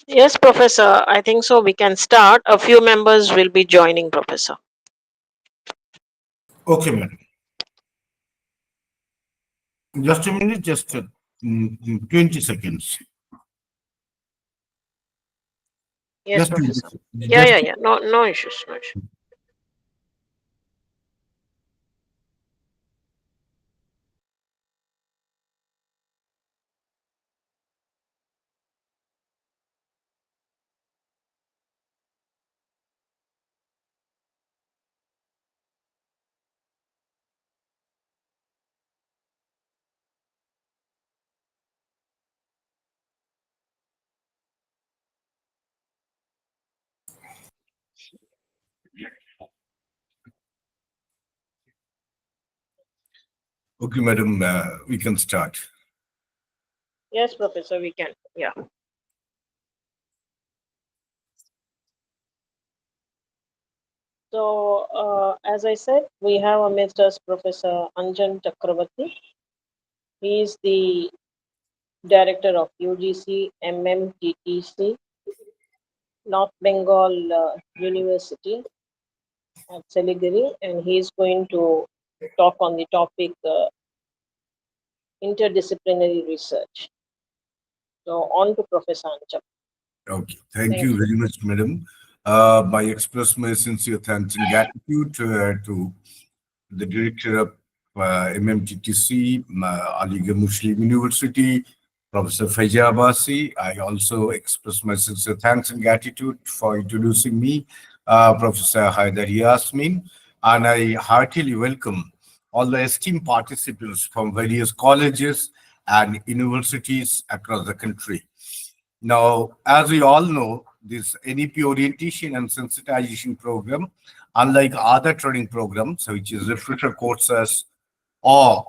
Yes, Professor. I think so. We can start. A few members will be joining, Professor. Okay, madam. Just a minute, just 20 seconds. Yes, Just 20, Professor. Yeah, yeah, just yeah. No, no issues. No issues. okay, madam. We can start. Yes, Professor. We can. Yeah. So, as I said, we have amidst us Professor Anjan Chakravarty. He is the director of UGC MMTTC, North Bengal University at Siliguri, and he is going to talk on the topic interdisciplinary research. So, on to Professor Anjan. Okay, thank Thank you you. very much, madam. I express my sincere thanks and gratitude to the director of MMTTC, Aligarh Muslim University, Professor Faiza Abbasi. I also express my sincere thanks and gratitude for introducing me, Professor Haider Yasmin, and I heartily welcome all the esteemed participants from various colleges and universities across the country. Now, as we all know, this NEP orientation and sensitization program, unlike other training programs, which is refresher courses or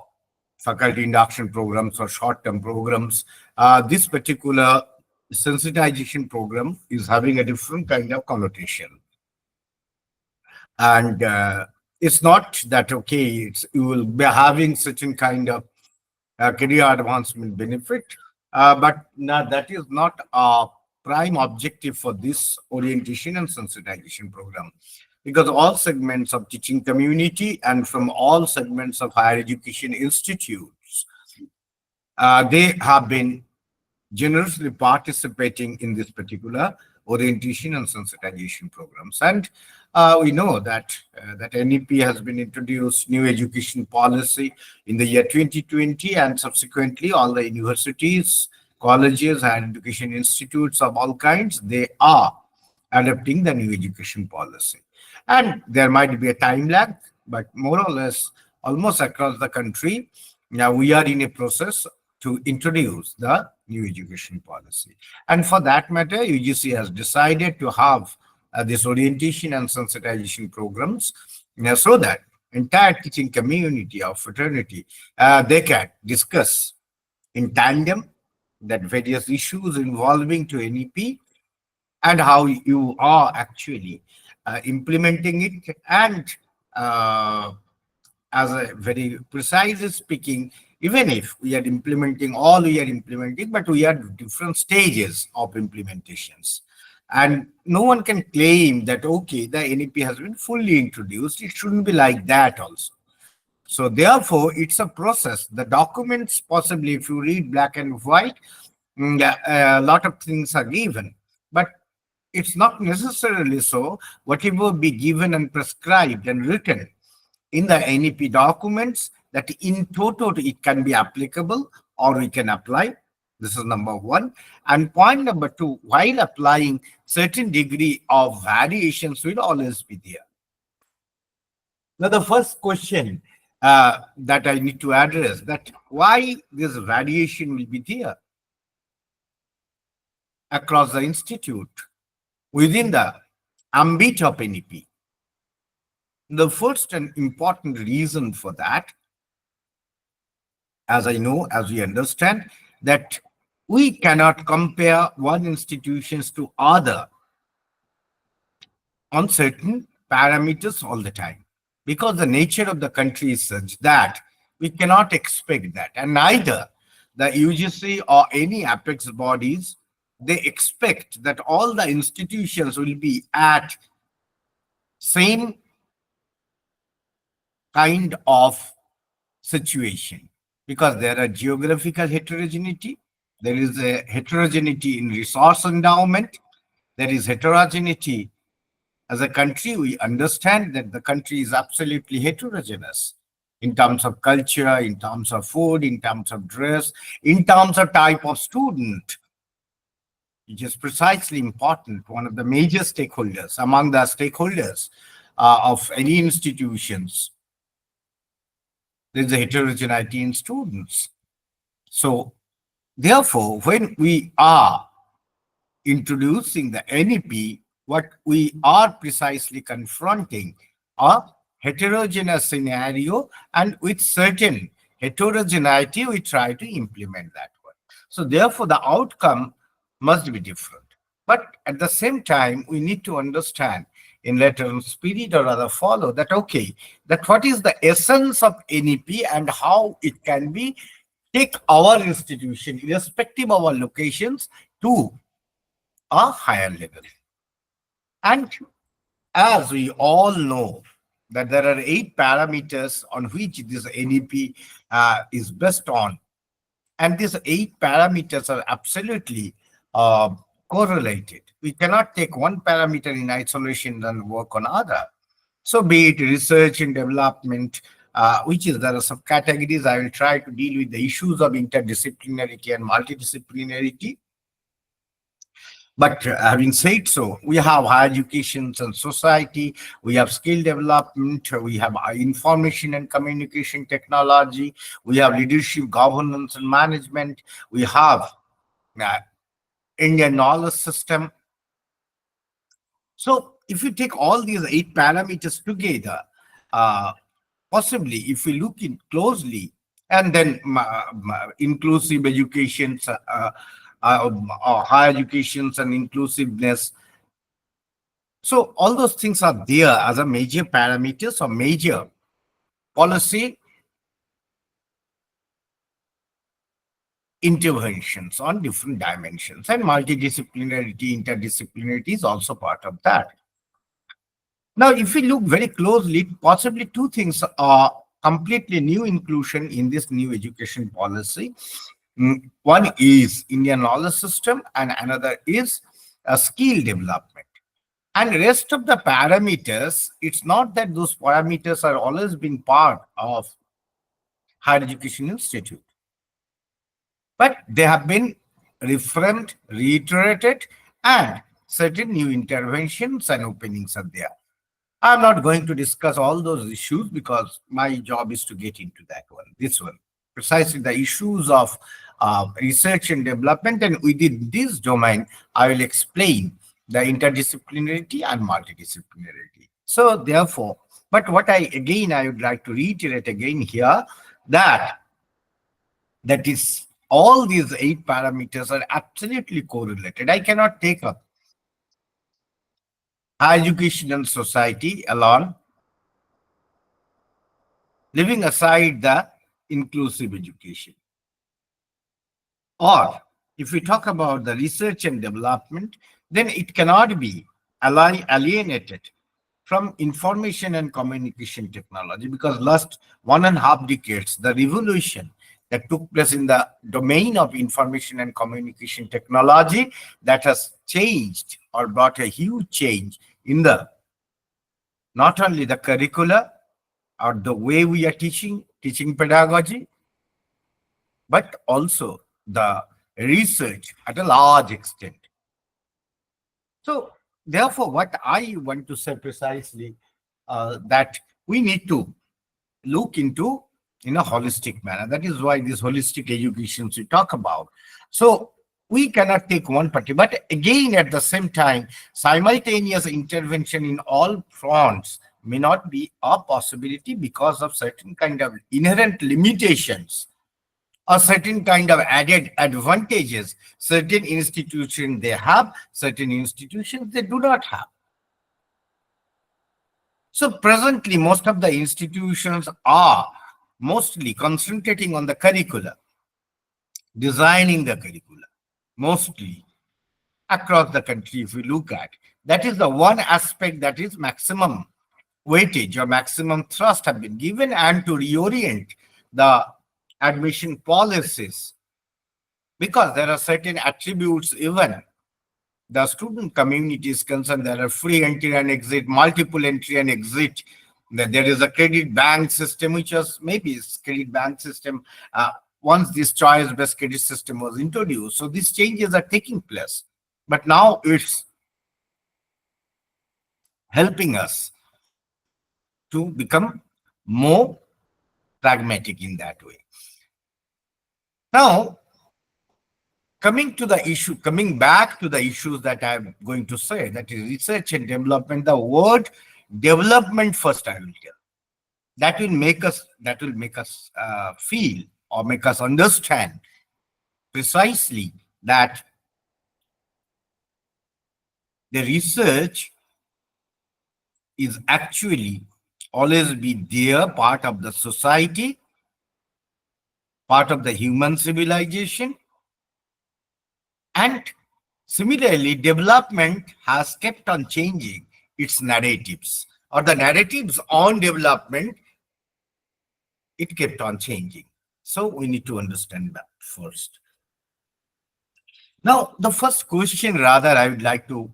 faculty induction programs or short-term programs, this particular sensitization program is having a different kind of connotation. And it's not that, okay, you will be having certain kind of career advancement benefit. But that is not a prime objective for this orientation and sensitization program, because all segments of teaching community and from all segments of higher education institutes, they have been generously participating in this particular orientation and sensitization programs. And we know that that NEP has been introduced new education policy in the year 2020, and subsequently all the universities, colleges, and education institutes of all kinds, they are adopting the new education policy. And there might be a time lag, but more or less almost across the country, now we are in a process to introduce the new education policy. And for that matter, UGC has decided to have this orientation and sensitization programs, so that entire teaching community of fraternity, they can discuss in tandem that various issues involving to NEP and how you are actually implementing it. And uh, as a very precise speaking, even if we are implementing all we are implementing, but we are different stages of implementations. And no one can claim that, okay, the NEP has been fully introduced. It shouldn't be like that also. So therefore, it's a process. The documents, possibly if you read black and white, a lot of things are given. But it's not necessarily so. Whatever be given and prescribed and written in the NEP documents, that in total it can be applicable or we can apply. This is number one. And point number two, while applying, certain degree of variations will always be there. Now, the first question that I need to address, that why this variation will be there across the institute within the ambit of NEP. The first and important reason for that, as I know, as we understand, that we cannot compare one institutions to other on certain parameters all the time, because the nature of the country is such that we cannot expect that, and neither the UGC or any apex bodies they expect that all the institutions will be at same kind of situation, because there are geographical heterogeneity, there is a heterogeneity in resource endowment, there is heterogeneity. As a country, we understand that the country is absolutely heterogeneous in terms of culture, in terms of food, in terms of dress, in terms of type of student, which is precisely important. One of the major stakeholders, among the stakeholders of any institutions, there's a heterogeneity in students. So, therefore, when we are introducing the NEP, what we are precisely confronting a heterogeneous scenario, and with certain heterogeneity, we try to implement that one. So, therefore, the outcome must be different. But at the same time, we need to understand in letter and spirit or other follow that, okay, that what is the essence of NEP and how it can be take our institution, irrespective of our locations, to a higher level. And as we all know, that there are 8 parameters on which this NEP is based on, and these 8 parameters are absolutely uh, correlated. We cannot take one parameter in isolation and work on other. So, be it research and development, which is there are subcategories. I will try to deal with the issues of interdisciplinarity and multidisciplinarity. But having said so, we have higher education and society, we have skill development, we have information and communication technology, we have leadership, governance and management, we have uh, Indian knowledge system. So if you take all these 8 parameters together, uh, possibly if we look in closely, and then inclusive education, higher educations and inclusiveness. So all those things are there as a major parameters or major policy interventions on different dimensions, and multidisciplinarity, interdisciplinarity is also part of that. Now, if we look very closely, possibly two things are completely new inclusion in this new education policy. One is Indian knowledge system, and another is a skill development. And rest of the parameters, it's not that those parameters are always been part of higher education institute, but they have been reframed, reiterated, and certain new interventions and openings are there. I'm not going to discuss all those issues because my job is to get into that one, this one, precisely the issues of research and development. And within this domain, I will explain the interdisciplinarity and multidisciplinarity. So, therefore, but what I would like to reiterate again here that that is all these 8 parameters are absolutely correlated. I cannot take up higher education and society alone, leaving aside the inclusive education. Or if we talk about the research and development, then it cannot be alienated from information and communication technology, because last 1.5 decades, the revolution that took place in the domain of information and communication technology, that has changed or brought a huge change in the not only the curricula or the way we are teaching pedagogy, but also the research at a large extent. So, therefore, what I want to say precisely that we need to look into in a holistic manner. That is why this holistic education we talk about. So, we cannot take one party, but again, at the same time, simultaneous intervention in all fronts may not be a possibility because of certain kind of inherent limitations or certain kind of added advantages. Certain institutions they have, certain institutions they do not have. So presently, most of the institutions are mostly concentrating on the curricula, designing the curricula, mostly. across the country. If we look at that, is the one aspect that is maximum weightage or maximum thrust have been given, and to reorient the admission policies, because there are certain attributes. Even the student community is concerned, there are free entry and exit, multiple entry and exit, that there is a credit bank system, which was maybe credit bank system once this choice based credit system was introduced. So these changes are taking place, but now it's helping us to become more pragmatic in that way. Now, coming back to the issues that I'm going to say, that is research and development. The word development first I will tell. That will make us feel or make us understand precisely that the research is actually always be there, part of the society, part of the human civilization. And similarly, development has kept on changing its narratives, or the narratives on development, it kept on changing. So we need to understand that first. Now, the first question, rather, I would or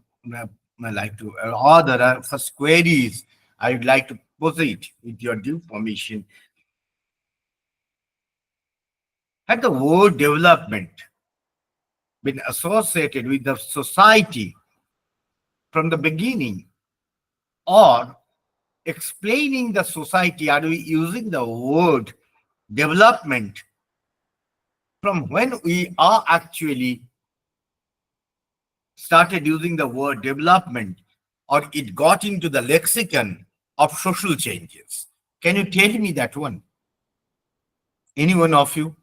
the first queries I would like to pose it with your due permission. Had the word development been associated with the society from the beginning, or explaining the society, are we using the word development from when we are actually started using the word development, or it got into the lexicon of social changes? Can you tell me that one? Any one of you?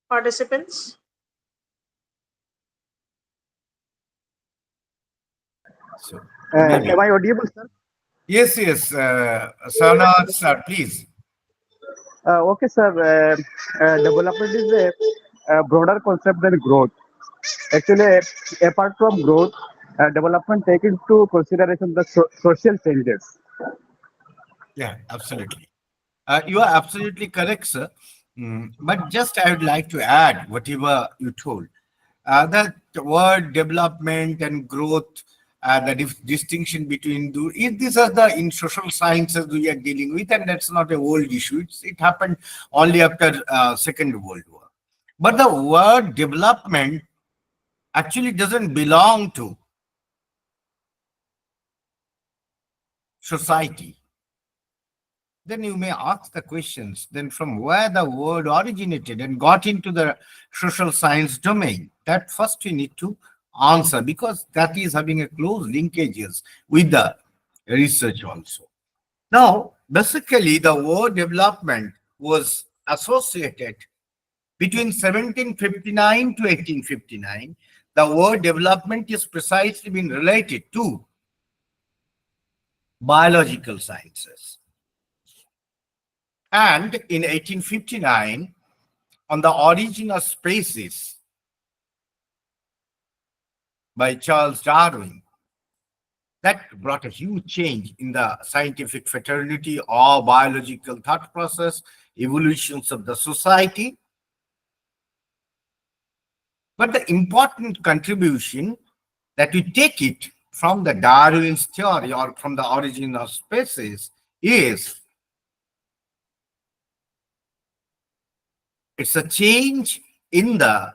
Participants? So maybe. Am I audible, sir? Yes, yes. Sarnath, sir, please. Okay, sir. Development is a broader concept than growth. Actually, apart from growth, development take into consideration the social changes. Yeah, absolutely. You are absolutely correct, sir. But just I would like to add whatever you told. That word development and growth, the distinction between these are the in social sciences we are dealing with, and that's not a old issue. It happened only after Second World War. But the word development actually doesn't belong to society. Then you may ask the questions, then from where the word originated and got into the social science domain. That first we need to answer, because that is having a close linkages with the research also. Now, basically, the word development was associated between 1759 to 1859. The word development is precisely been related to biological sciences. And in 1859, on the origin of species by Charles Darwin, that brought a huge change in the scientific fraternity or biological thought process, evolutions of the society. But the important contribution that we take it from the Darwin's theory or from the origin of species is it's a change in the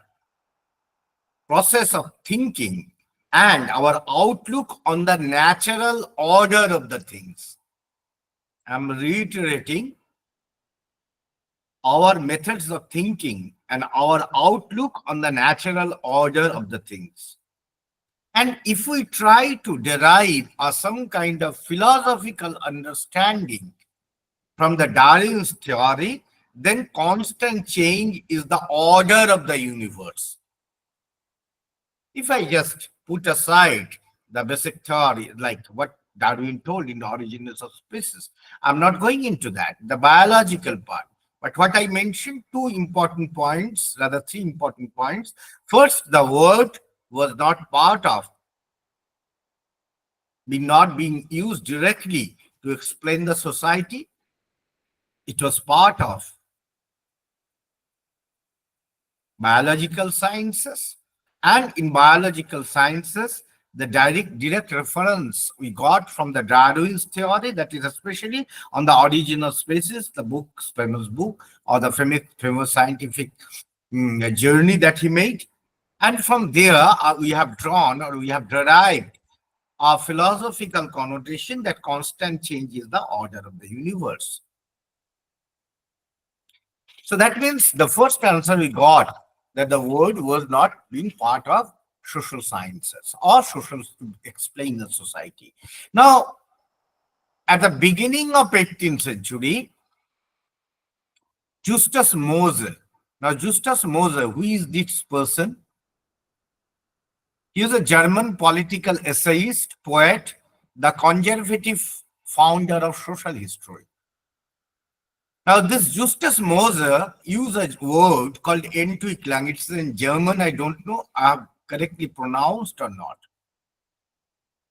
process of thinking and our outlook on the natural order of the things. I'm reiterating, our methods of thinking and our outlook on the natural order of the things. And if we try to derive some kind of philosophical understanding from the Darwin's theory, then constant change is the order of the universe. If I just put aside the basic theory, like what Darwin told in the Origins of Species. I'm not going into that, the biological part. But what I mentioned, two important points, rather three important points. First, the word was not part of, not being used directly to explain the society. It was part of biological sciences. And in biological sciences, the direct reference we got from the Darwin's theory, that is especially on the origin of species, the book's famous book, or the famous scientific journey that he made. And from there, we have drawn, or we have derived a philosophical connotation that constant change is the order of the universe. So that means the first answer we got, that the word was not being part of social sciences or social to explain the society. Now, at the beginning of 18th century, Justus Moser. Now, Justus Moser, who is this person? He is a German political essayist, poet, the conservative founder of social history. Now, this Justus Moser used a word called Entwicklung. It's in German. I don't know I have correctly pronounced or not.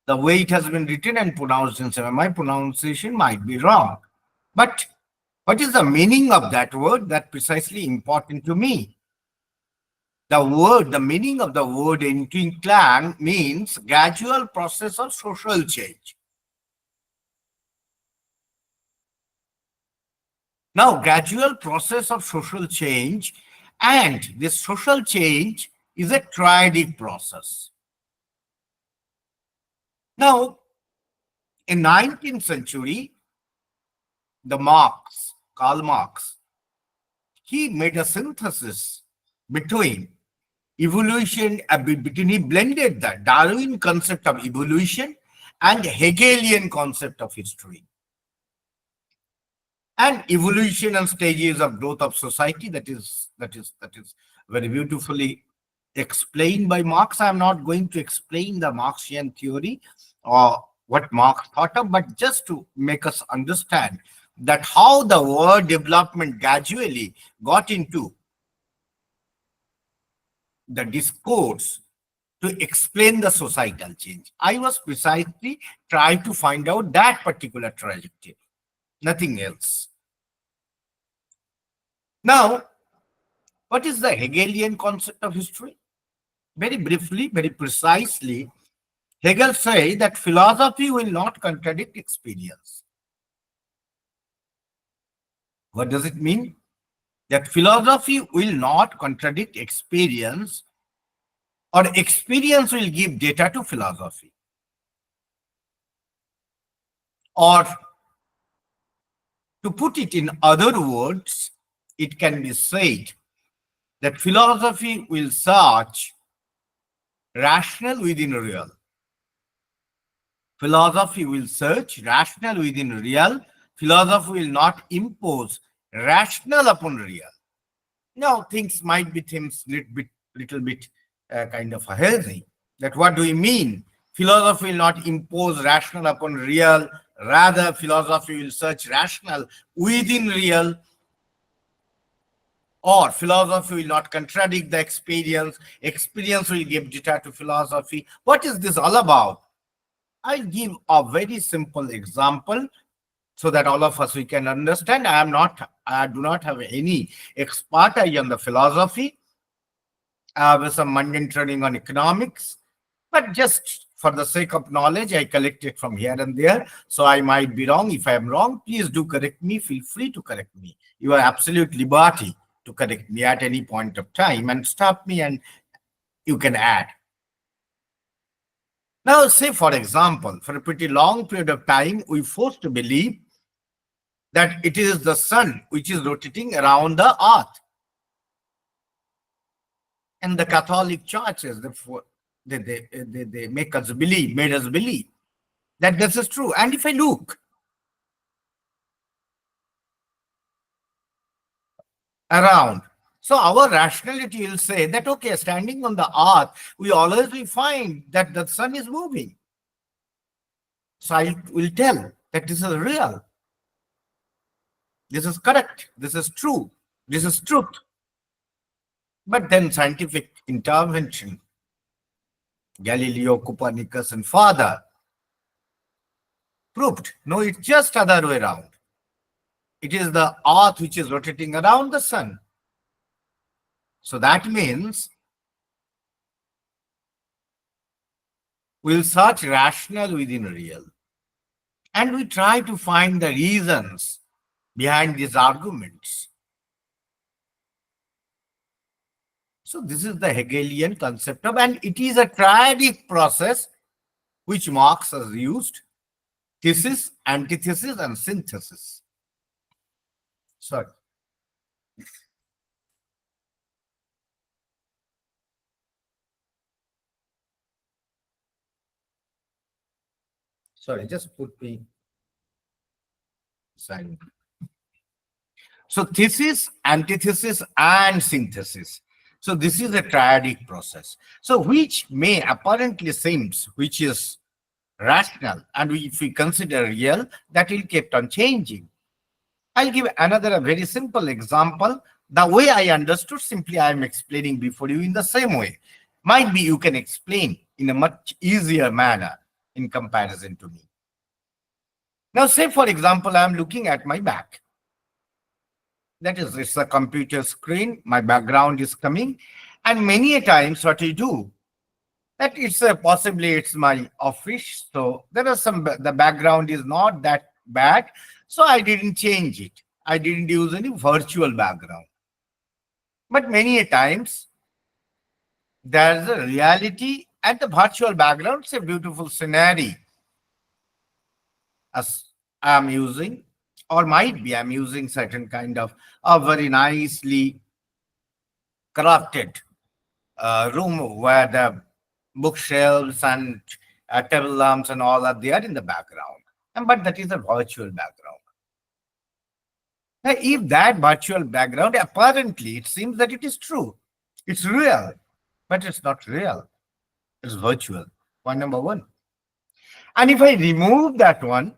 The way it has been written and pronounced in German, my pronunciation might be wrong. But what is the meaning of that word? That's precisely important to me. The meaning of the word Entwicklung means gradual process of social change. Now, gradual process of social change, and this social change is a triadic process. Now, in 19th century, Karl Marx, he made a synthesis between evolution, he blended the Darwin concept of evolution and Hegelian concept of history. And evolution and stages of growth of society, that is very beautifully explained by Marx. I am not going to explain the Marxian theory or what Marx thought of, but just to make us understand that how the word development gradually got into the discourse to explain the societal change. I was precisely trying to find out that particular trajectory, nothing else. Now, what is the Hegelian concept of history? Very briefly, very precisely, Hegel says that philosophy will not contradict experience. What does it mean? That philosophy will not contradict experience, or experience will give data to philosophy. Or to put it in other words, it can be said that philosophy will search rational within real. Philosophy will search rational within real. Philosophy will not impose rational upon real. Now, things might be little bit kind of a hazy. That what do we mean? Philosophy will not impose rational upon real. Rather, philosophy will search rational within real. Or philosophy will not contradict the experience. Experience will give data to philosophy. What is this all about? I'll give a very simple example so that all of us we can understand. I do not have any expertise on the philosophy. I have some mundane training on economics, but just for the sake of knowledge, I collect it from here and there. So I might be wrong. If I am wrong, please do correct me. Feel free to correct me. You are absolute liberty to correct me at any point of time and stop me, and you can add. Now, say for example, for a pretty long period of time, we forced to believe that it is the sun which is rotating around the earth. And the Catholic churches, they made us believe that this is true. And if I look around, so our rationality will say that, okay, standing on the earth, we always will find that the sun is moving. So I will tell that this is real, this is correct, this is true, this is truth. But then scientific intervention, Galileo, Copernicus, and father proved no, it's just other way around. It is the earth which is rotating around the sun. So that means we'll search rational within real. And we try to find the reasons behind these arguments. So this is the Hegelian concept of, and it is a triadic process which Marx has used: thesis, antithesis, and synthesis. Sorry. Sorry, just put me silent. So thesis, antithesis, and synthesis. So this is a triadic process. So which may apparently seems, which is rational, and if we consider real, that will keep on changing. I'll give another very simple example. The way I understood, simply I am explaining before you in the same way. Might be you can explain in a much easier manner in comparison to me. Now, say for example, I am looking at my back. That is, it's a computer screen, my background is coming, and many a times what I do, that it's possibly it's my office, so there are some, the background is not that bad, so I didn't change it. I didn't use any virtual background. But many a times there's a reality, and the virtual background is a beautiful scenery as I'm using, or might be I'm using certain kind of a very nicely crafted room where the bookshelves and table lamps and all are there in the background. But that is a virtual background. Now, if that virtual background, apparently it seems that it is true, it's real, but it's not real, it's virtual. Point number one. And if I remove that one,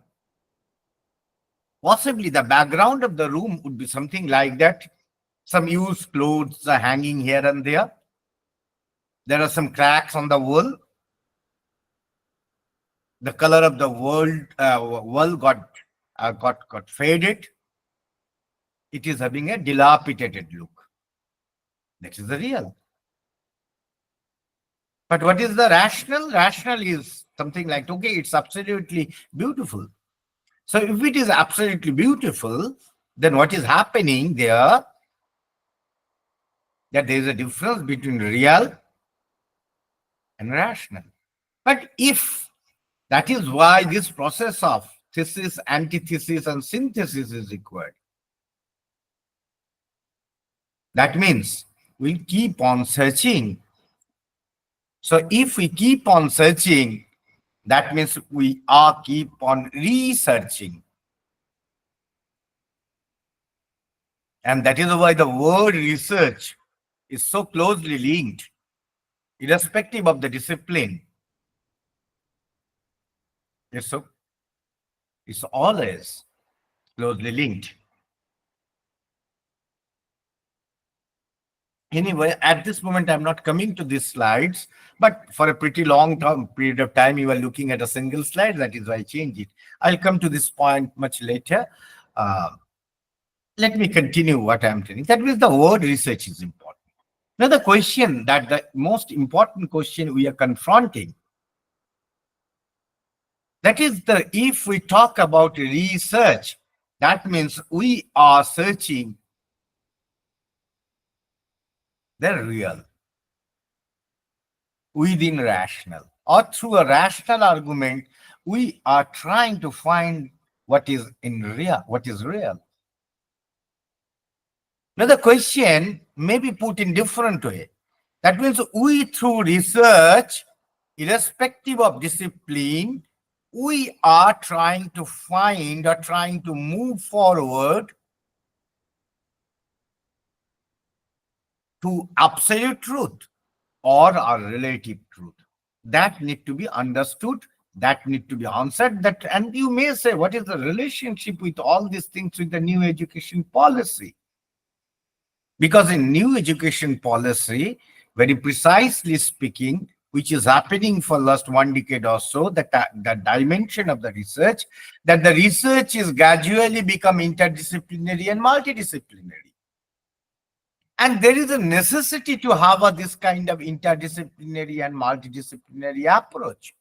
possibly the background of the room would be something like that. Some used clothes are hanging here and there. There are some cracks on the wall. The color of the wall got faded. It is having a dilapidated look. That is the real. But what is the rational? Rational is something like, okay, it's absolutely beautiful. So if it is absolutely beautiful, then what is happening there? That there is a difference between real and rational. But if that is why this process of thesis, antithesis, and synthesis is required. That means we'll keep on searching. So if we keep on searching, that means we are keep on researching. And that is why the word research is so closely linked, irrespective of the discipline. It's always closely linked. Anyway, at this moment, I'm not coming to these slides, but for a pretty long period of time, you are looking at a single slide. That is why I changed it. I'll come to this point much later. Let me continue what I'm telling. That means the word research is important. Now, the question that the most important question we are confronting, that is if we talk about research, that means we are searching the real within rational, or through a rational argument, we are trying to find what is real. Now the question may be put in different way. That means we, through research, irrespective of discipline, we are trying to find or trying to move forward to absolute truth or a relative truth. That need to be understood that need to be answered. That, and you may say, what is the relationship with all these things with the new education policy? Because in new education policy, very precisely speaking, which is happening for last 1 decade or so, that the dimension of the research, that the research is gradually become interdisciplinary and multidisciplinary. And there is a necessity to have this kind of interdisciplinary and multidisciplinary approach.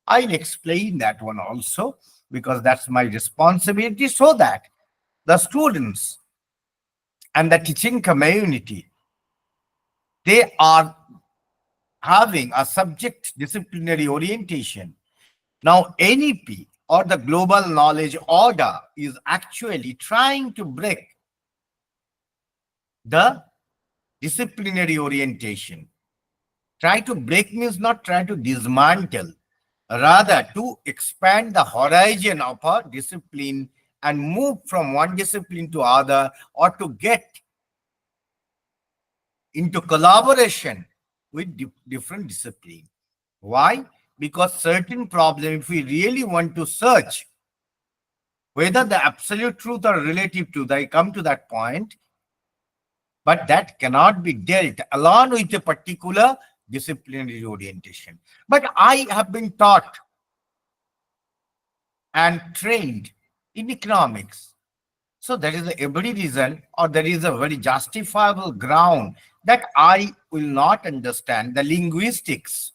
I'll explain that one also, because that's my responsibility, so that the students and the teaching community, they are having a subject disciplinary orientation. Now, NEP or the global knowledge order is actually trying to break the disciplinary orientation. Try to break means not try to dismantle, rather to expand the horizon of a discipline and move from one discipline to other, or to get into collaboration with different disciplines. Why? Because certain problem, if we really want to search whether the absolute truth or relative truth, I come to that point, but that cannot be dealt along with a particular disciplinary orientation. But I have been taught and trained in economics. So there is every reason, or there is a very justifiable ground, that I will not understand the linguistics.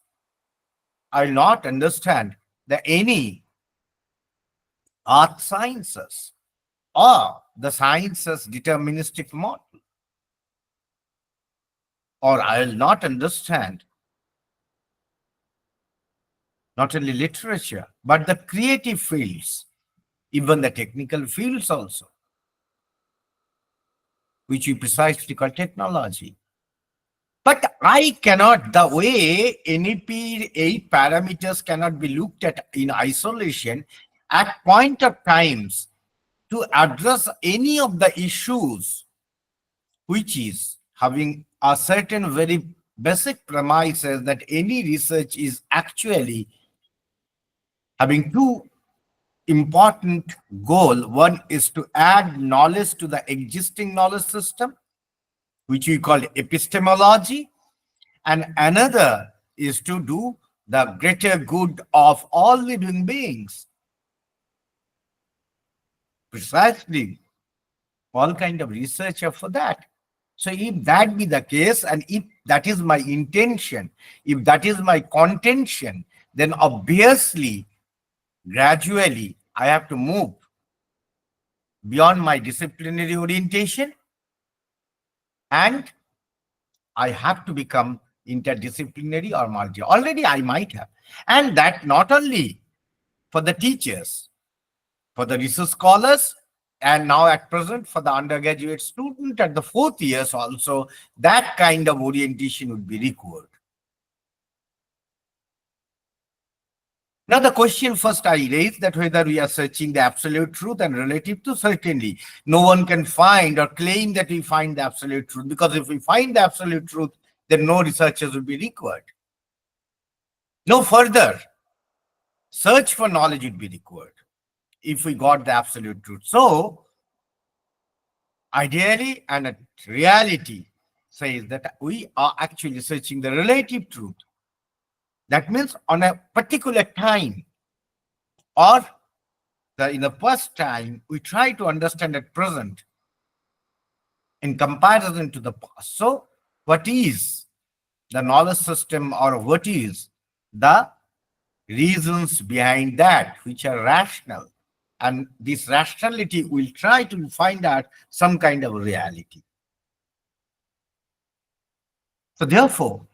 I will not understand any art sciences or the sciences deterministic model. Or I will not understand not only literature, but the creative fields, even the technical fields also, which we precisely call technology. But I cannot, the way NEP 8 parameters cannot be looked at in isolation at point of times to address any of the issues, which is having a certain very basic premises that any research is actually having two important goals. One is to add knowledge to the existing knowledge system, which we call epistemology, and another is to do the greater good of all living beings. Precisely, all kind of research are for that. So if that be the case, and if that is my intention, if that is my contention, then obviously, gradually, I have to move beyond my disciplinary orientation, and I have to become interdisciplinary or multi. Already I might have. And that not only for the teachers, for the research scholars, and now at present for the undergraduate student at the 4th years also, that kind of orientation would be required. Now the question first I raised, that whether we are searching the absolute truth and relative truth, certainly no one can find or claim that we find the absolute truth, because if we find the absolute truth, then no researchers will be required. No further search for knowledge would be required if we got the absolute truth. So ideally and reality says that we are actually searching the relative truth. That means on a particular time, or in the past time, we try to understand at present in comparison to the past. So what is the knowledge system, or what is the reasons behind that, which are rational? And this rationality will try to find out some kind of reality. So therefore,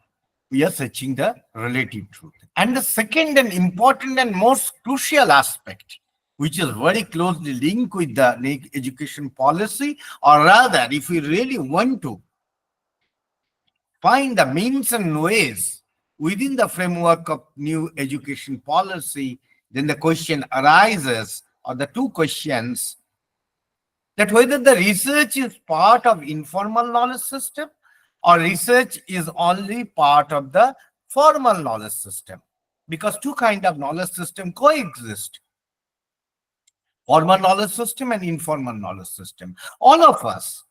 we are searching the relative truth. And the second and important and most crucial aspect, which is very closely linked with the education policy, or rather, if we really want to find the means and ways within the framework of new education policy, then the question arises, or the two questions, that whether the research is part of informal knowledge system, or research is only part of the formal knowledge system. because two kind of knowledge system coexist: formal knowledge system and informal knowledge system. All of us,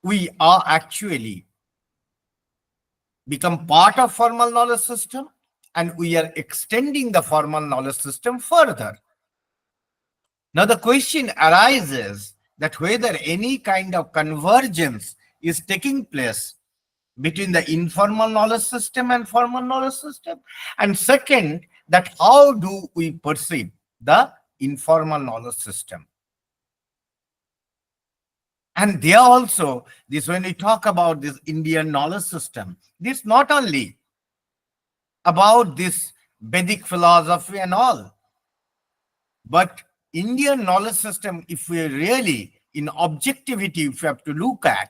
we are actually become part of formal knowledge system, and we are extending the formal knowledge system further. Now the question arises that whether any kind of convergence is taking place between the informal knowledge system and formal knowledge system. And second, that how do we perceive the informal knowledge system? And there also, this when we talk about this Indian knowledge system, this not only about this Vedic philosophy and all, but Indian knowledge system, if we really in objectivity, if we have to look at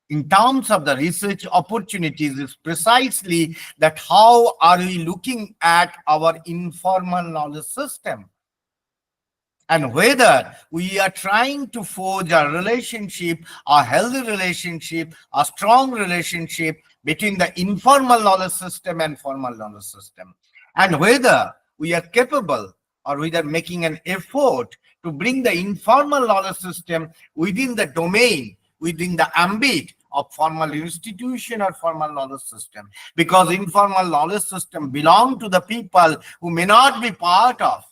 in terms of the research opportunities, is precisely that how are we looking at our informal knowledge system, and whether we are trying to forge a relationship, a healthy relationship, a strong relationship between the informal knowledge system and formal knowledge system, and whether we are capable or whether making an effort to bring the informal knowledge system within the domain, within the ambit of formal institution or formal knowledge system, because informal knowledge system belong to the people who may not be part of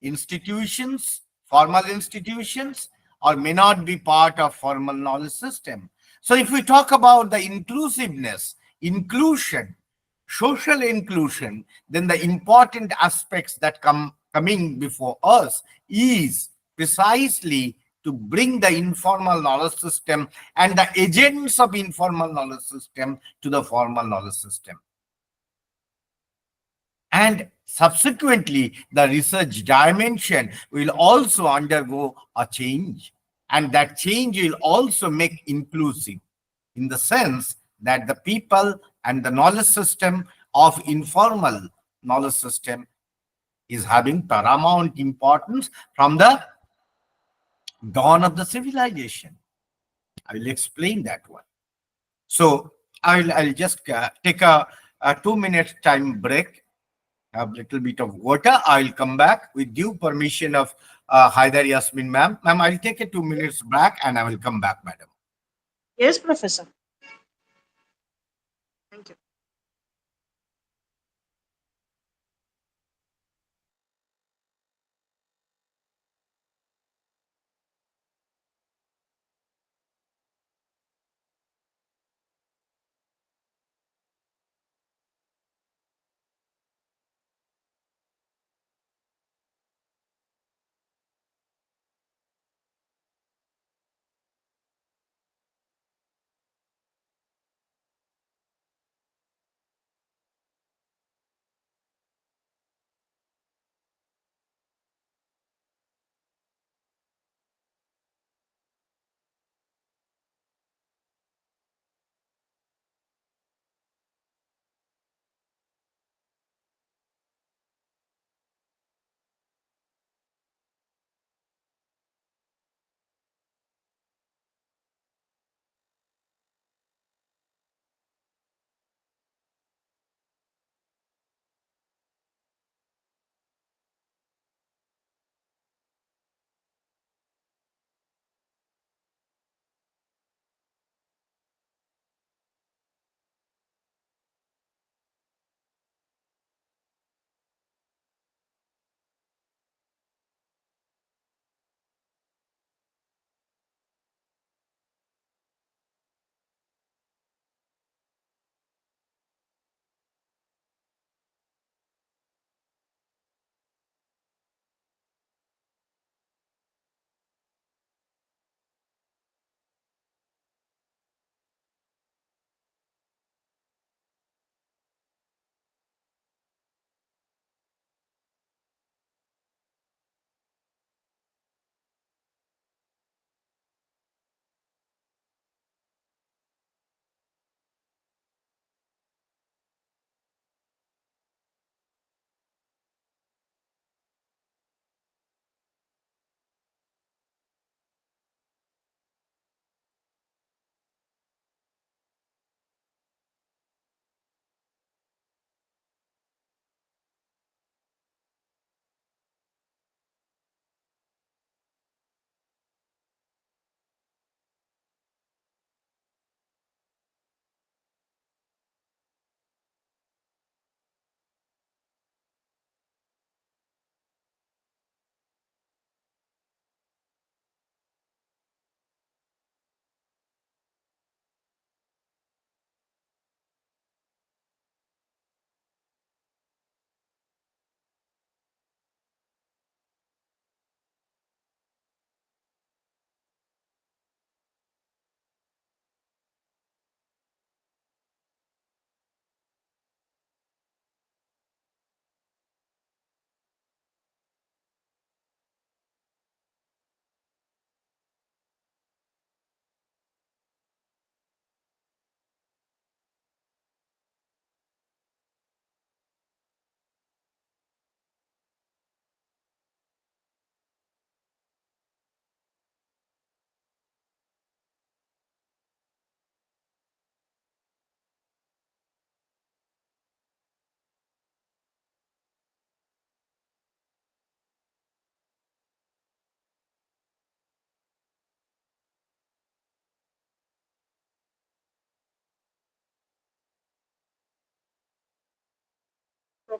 institutions, formal institutions, or may not be part of formal knowledge system. So if we talk about the inclusiveness, inclusion, social inclusion, then the important aspects that coming before us is precisely to bring the informal knowledge system and the agents of informal knowledge system to the formal knowledge system. And subsequently, the research dimension will also undergo a change. And that change will also make inclusive in the sense that the people and the knowledge system of informal knowledge system is having paramount importance from the dawn of the civilization. I will explain that one. So I'll just take a 2 minute time break, have a little bit of water. I'll come back with due permission of Haidar Yasmin ma'am. Ma'am, I'll take a 2 minutes break and I will come back, madam. Yes, Professor. Thank you.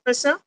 Professor?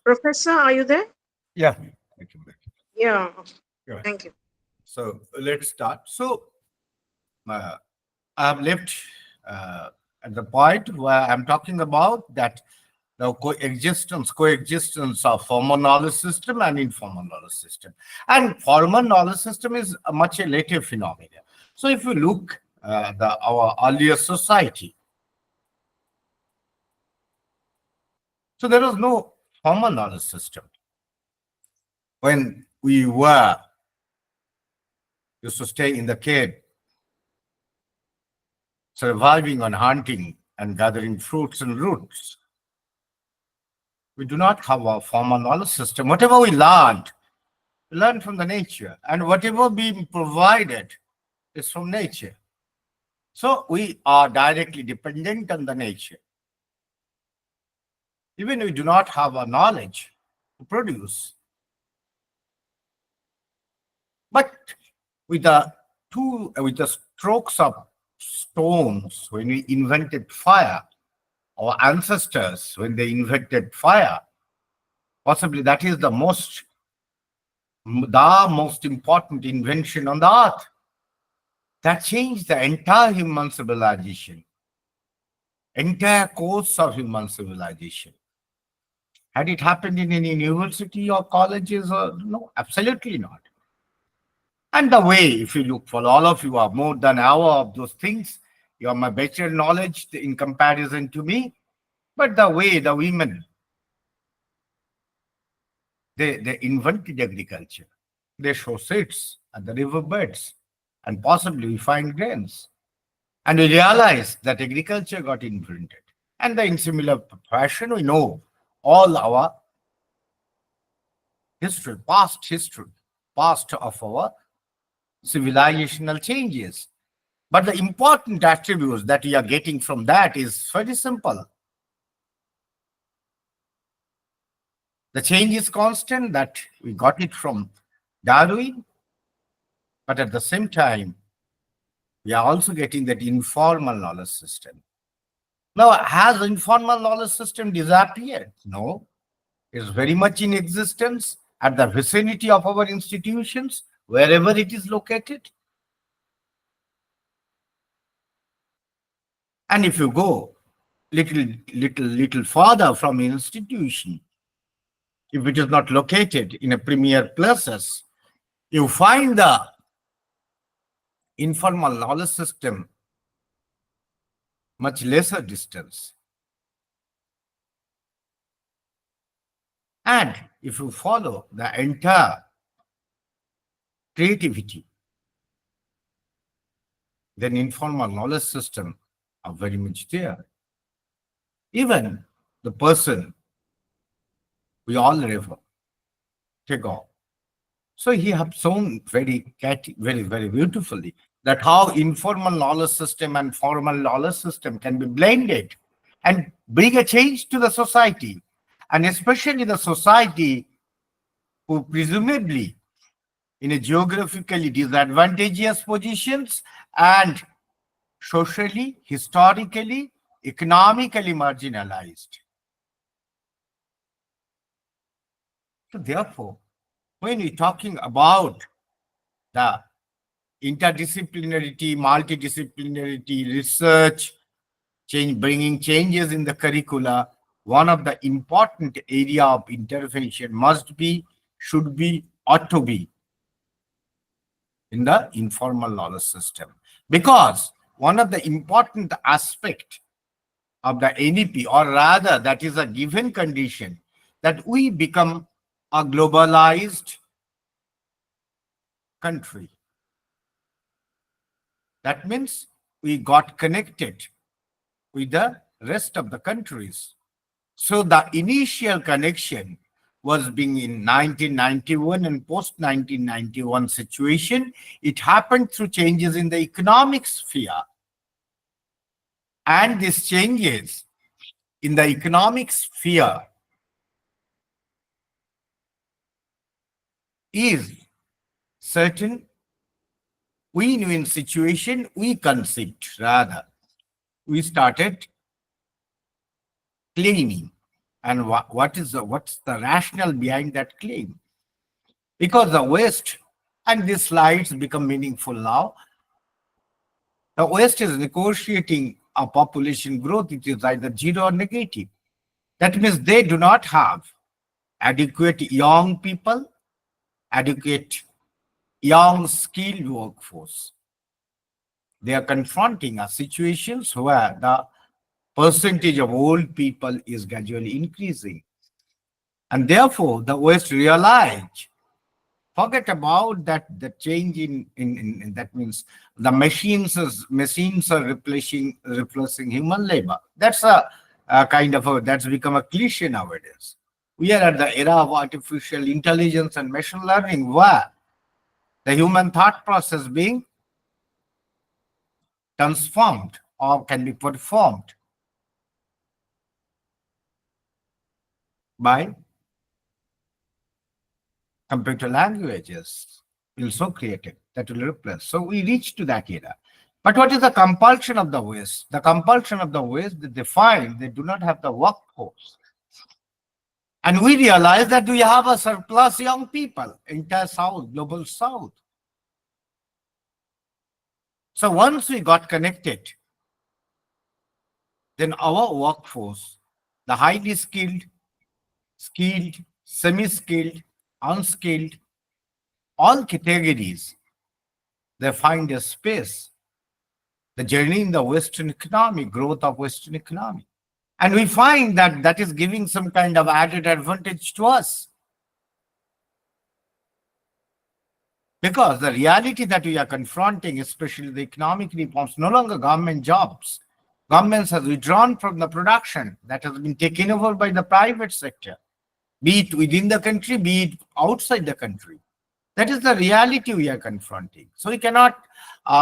Professor, are you there? Yeah. Okay. Yeah. Yeah. Thank you. So let's start. So uh, I have left at the point where I'm talking about that the coexistence of formal knowledge system and informal knowledge system. And formal knowledge system is a much a later phenomenon. So if you look our earlier society, so there was no formal knowledge system. When we were used to stay in the cave, surviving on hunting and gathering fruits and roots, we do not have a formal knowledge system. Whatever we learn from the nature, and whatever being provided is from nature. So we are directly dependent on the nature. Even we do not have a knowledge to produce. But with the strokes of stones, when we invented fire, our ancestors, when they invented fire, possibly that is the most important invention on the earth. That changed the entire human civilization, entire course of human civilization. Had it happened in any university or colleges? Or no, absolutely not. And the way, if you look for all of you are more than hour of those things, you have my better knowledge in comparison to me. But the way the women, they invented agriculture. They show seeds at the riverbeds, and possibly we find grains. And we realize that agriculture got invented. And in similar fashion, we know all our history, past of our civilizational changes. But the important attributes that we are getting from that is very simple. The change is constant, that we got it from Darwin, but at the same time, we are also getting that informal knowledge system. Now, has informal knowledge system disappeared? No, it's very much in existence at the vicinity of our institutions, wherever it is located. And if you go little farther from an institution, if it is not located in a premier places, you find the informal knowledge system much lesser distance. And if you follow the entire creativity, then informal knowledge system are very much there. Even the person we all refer, Tagore. So he have shown very beautifully that how informal knowledge system and formal knowledge system can be blended and bring a change to the society, and especially the society who presumably in a geographically disadvantageous positions and socially, historically, economically marginalized. So therefore, when we're talking about the interdisciplinarity, multidisciplinarity, research, bringing changes in the curricula, one of the important area of intervention must be, should be, ought to be in the informal knowledge system. Because one of the important aspect of the NEP, or rather that is a given condition, that we become a globalized country. That means we got connected with the rest of the countries. So the initial connection was being in 1991 and post 1991 situation. It happened through changes in the economic sphere. And these changes in the economic sphere is certain win-win situation we conceived, rather. We started claiming. And what's the rationale behind that claim? Because the West, and these slides become meaningful now, the West is negotiating a population growth which is either zero or negative. That means they do not have adequate young people, adequate young skilled workforce. They are confronting a situations where the percentage of old people is gradually increasing. And therefore, the West realized, forget about that the change in that means the machines are replacing human labor. That's a kind of that's become a cliche nowadays. We are at the era of artificial intelligence and machine learning, where the human thought process being transformed or can be performed by computer languages also created that will replace. So we reach to that era. But what is the compulsion of the West? The compulsion of the West, they find they do not have the workforce. And we realize that we have a surplus young people, entire South, global South. So once we got connected, then our workforce, the highly skilled, skilled, semi-skilled, unskilled, all categories, they find a space. The journey in the Western economy, growth of Western economy. And we find that that is giving some kind of added advantage to us. Because the reality that we are confronting, especially the economic reforms, no longer government jobs. Governments have withdrawn from the production that has been taken over by the private sector, be it within the country, be it outside the country. That is the reality we are confronting. So we cannot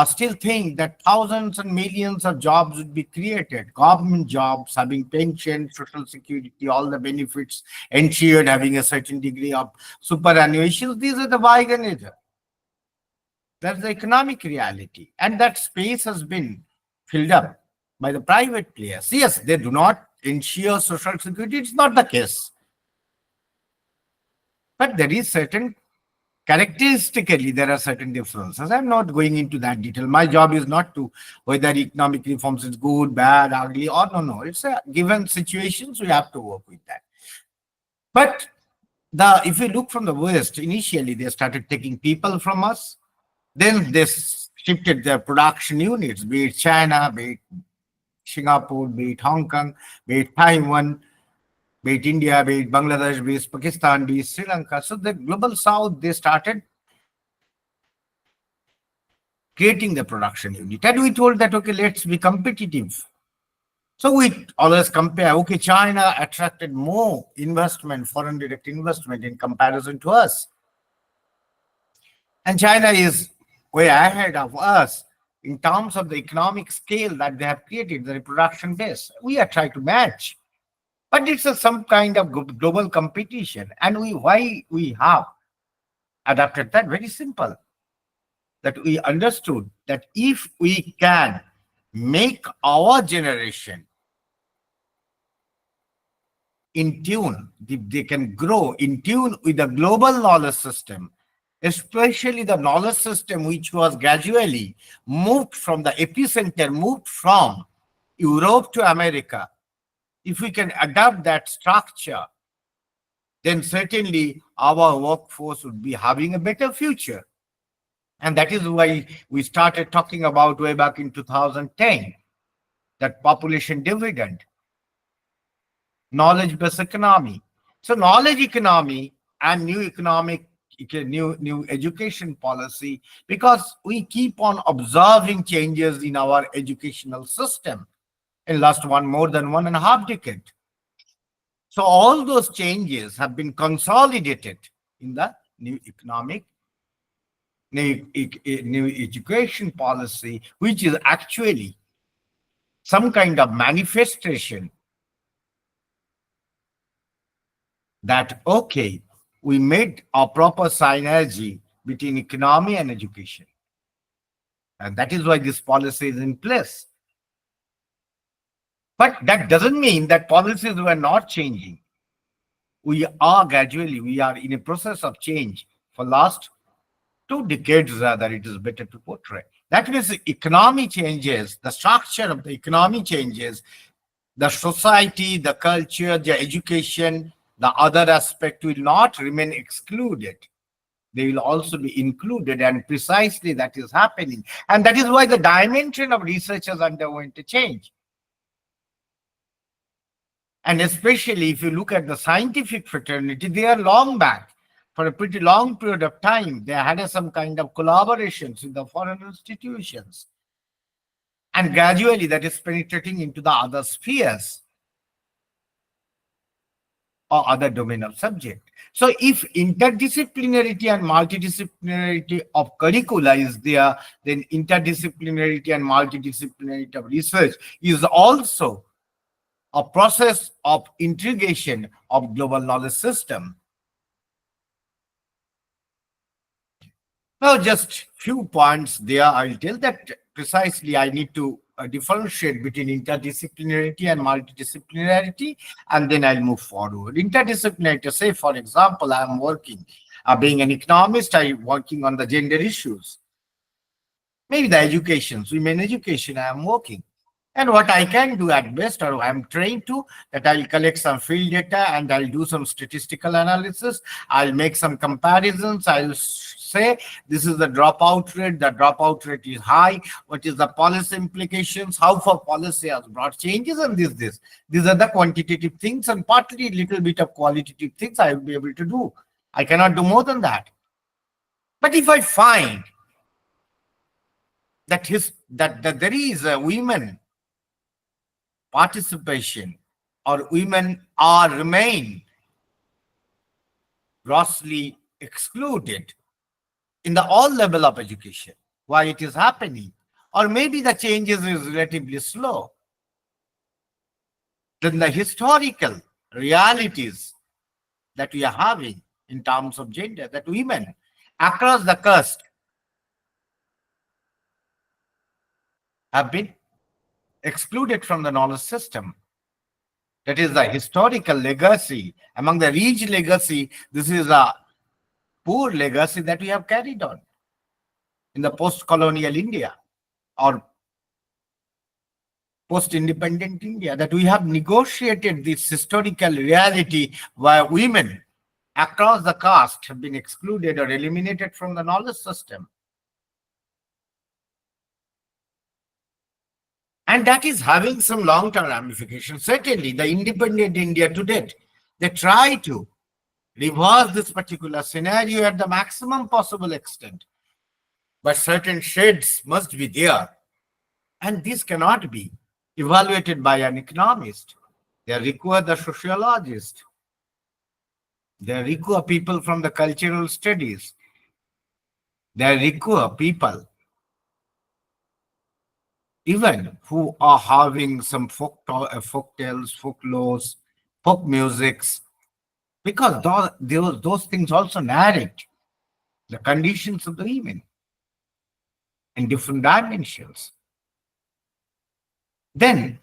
still think that thousands and millions of jobs would be created. Government jobs, having pension, social security, all the benefits ensured, having a certain degree of superannuation. These are the bygonism. That's the economic reality. And that space has been filled up by the private players. Yes, they do not ensure social security. It's not the case. But there is certain, characteristically, there are certain differences. I'm not going into that detail. My job is not to whether economic reforms is good, bad, ugly, or no. It's a given situations, we have to work with that. But if you look from the West, initially they started taking people from us. Then they shifted their production units, be it China, be it Singapore, be it Hong Kong, be it Taiwan, be it India, be it Bangladesh, be it Pakistan, be it Sri Lanka. So the global south, they started creating the production unit. And we told that, okay, let's be competitive. So we always compare, okay, China attracted more investment, foreign direct investment in comparison to us. And China is way ahead of us in terms of the economic scale that they have created, the production base. We are trying to match. But it's some kind of global competition. And why we have adapted that? Very simple. That we understood that if we can make our generation in tune, they can grow in tune with the global knowledge system, especially the knowledge system which was gradually moved from the epicenter, moved from Europe to America. If we can adapt that structure, then certainly our workforce would be having a better future. And that is why we started talking about way back in 2010, that population dividend, knowledge-based economy. So knowledge economy and new education policy, because we keep on observing changes in our educational system in last more than 1.5 decade. So all those changes have been consolidated in the new education policy, which is actually some kind of manifestation that, okay, we made a proper synergy between economy and education. And that is why this policy is in place. But that doesn't mean that policies were not changing. We are in a process of change for last 2 decades, rather, it is better to portray. That means the economy changes, the structure of the economy changes, the society, the culture, the education, the other aspect will not remain excluded. They will also be included, and precisely that is happening. And that is why the dimension of research has underwent a change. And especially if you look at the scientific fraternity, they are long back. For a pretty long period of time, they had some kind of collaborations with the foreign institutions. And gradually that is penetrating into the other spheres or other domain of subject. So if interdisciplinarity and multidisciplinarity of curricula is there, then interdisciplinarity and multidisciplinarity of research is also a process of integration of global knowledge system. Now, just few points there. I'll tell that precisely I need to differentiate between interdisciplinarity and multidisciplinarity, and then I'll move forward. Interdisciplinarity, say, for example, I'm working, being an economist, I'm working on the gender issues. Maybe the education, women education, I'm working. And what I can do at best, or I'm trained to, that I'll collect some field data and I'll do some statistical analysis. I'll make some comparisons. I'll say this is the dropout rate. The dropout rate is high. What is the policy implications? How far policy has brought changes, and this. These are the quantitative things, and partly a little bit of qualitative things I will be able to do. I cannot do more than that. But if I find that there is a women participation, or women remain grossly excluded in the all level of education, why it is happening, or maybe the changes is relatively slow, then the historical realities that we are having in terms of gender, that women across the caste have been excluded from the knowledge system. That is the historical legacy. Among the rich legacy, this is a poor legacy that we have carried on in the post-colonial India or post-independent India, that we have negotiated this historical reality where women across the caste have been excluded or eliminated from the knowledge system. And that is having some long-term ramifications. Certainly, the independent India today, they try to reverse this particular scenario at the maximum possible extent. But certain shades must be there. And this cannot be evaluated by an economist. They require the sociologist. They require people from the cultural studies. They require people even who are having some folk tales, folklores, folk musics, because those things also narrate the conditions of the women in different dimensions. Then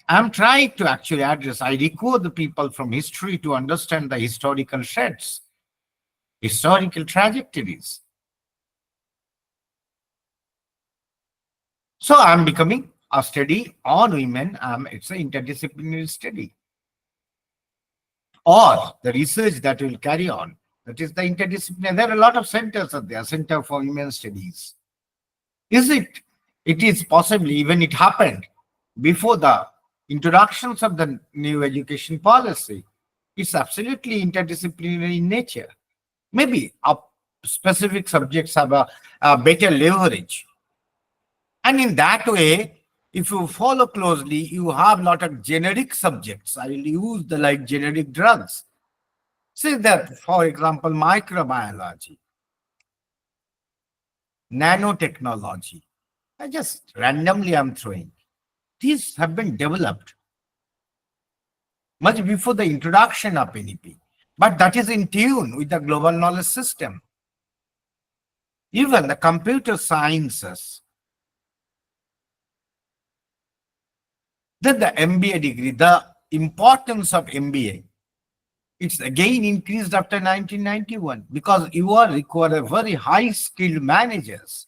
I'm trying to actually address, I require the people from history to understand the historical threads, historical trajectories. So I'm becoming a study on women. It's an interdisciplinary study. Or the research that will carry on. That is the interdisciplinary. There are a lot of centers out there, Center for Women Studies. Is it? It is possibly, even it happened before the introductions of the new education policy. It's absolutely interdisciplinary in nature. Maybe specific subjects have a better leverage. And in that way, if you follow closely, you have a lot of generic subjects. I will use the like generic drugs. Say that, for example, microbiology, nanotechnology. I just randomly I'm throwing. These have been developed much before the introduction of NEP. But that is in tune with the global knowledge system. Even the computer sciences, then the MBA degree, the importance of MBA, it's again increased after 1991 because you are required very high skilled managers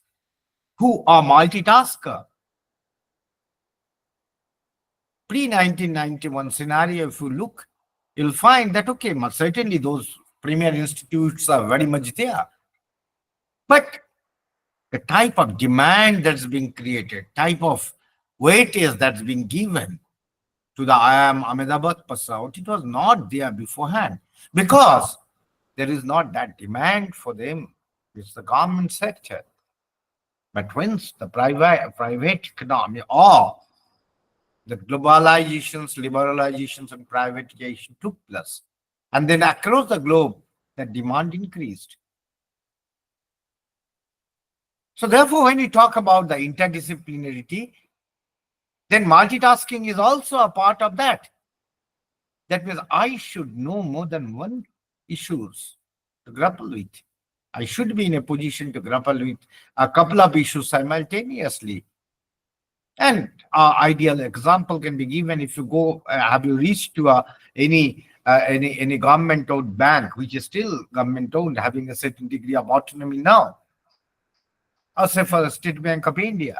who are multitasker. Pre-1991 scenario, if you look, you'll find that, okay, certainly those premier institutes are very much there. But the type of demand that's being created, type of weightage that's being given to the IIM Ahmedabad Passaut, it was not there beforehand because there is not that demand for them. It's the government sector. But once the private economy or the globalizations, liberalizations, and privatization took place, and then across the globe, the demand increased. So therefore, when we talk about the interdisciplinarity, then multitasking is also a part of that. That means I should know more than one issues to grapple with. I should be in a position to grapple with a couple of issues simultaneously. And ideal example can be given if you go, have you reached to any government-owned bank, which is still government-owned, having a certain degree of autonomy now? Or say for the State Bank of India,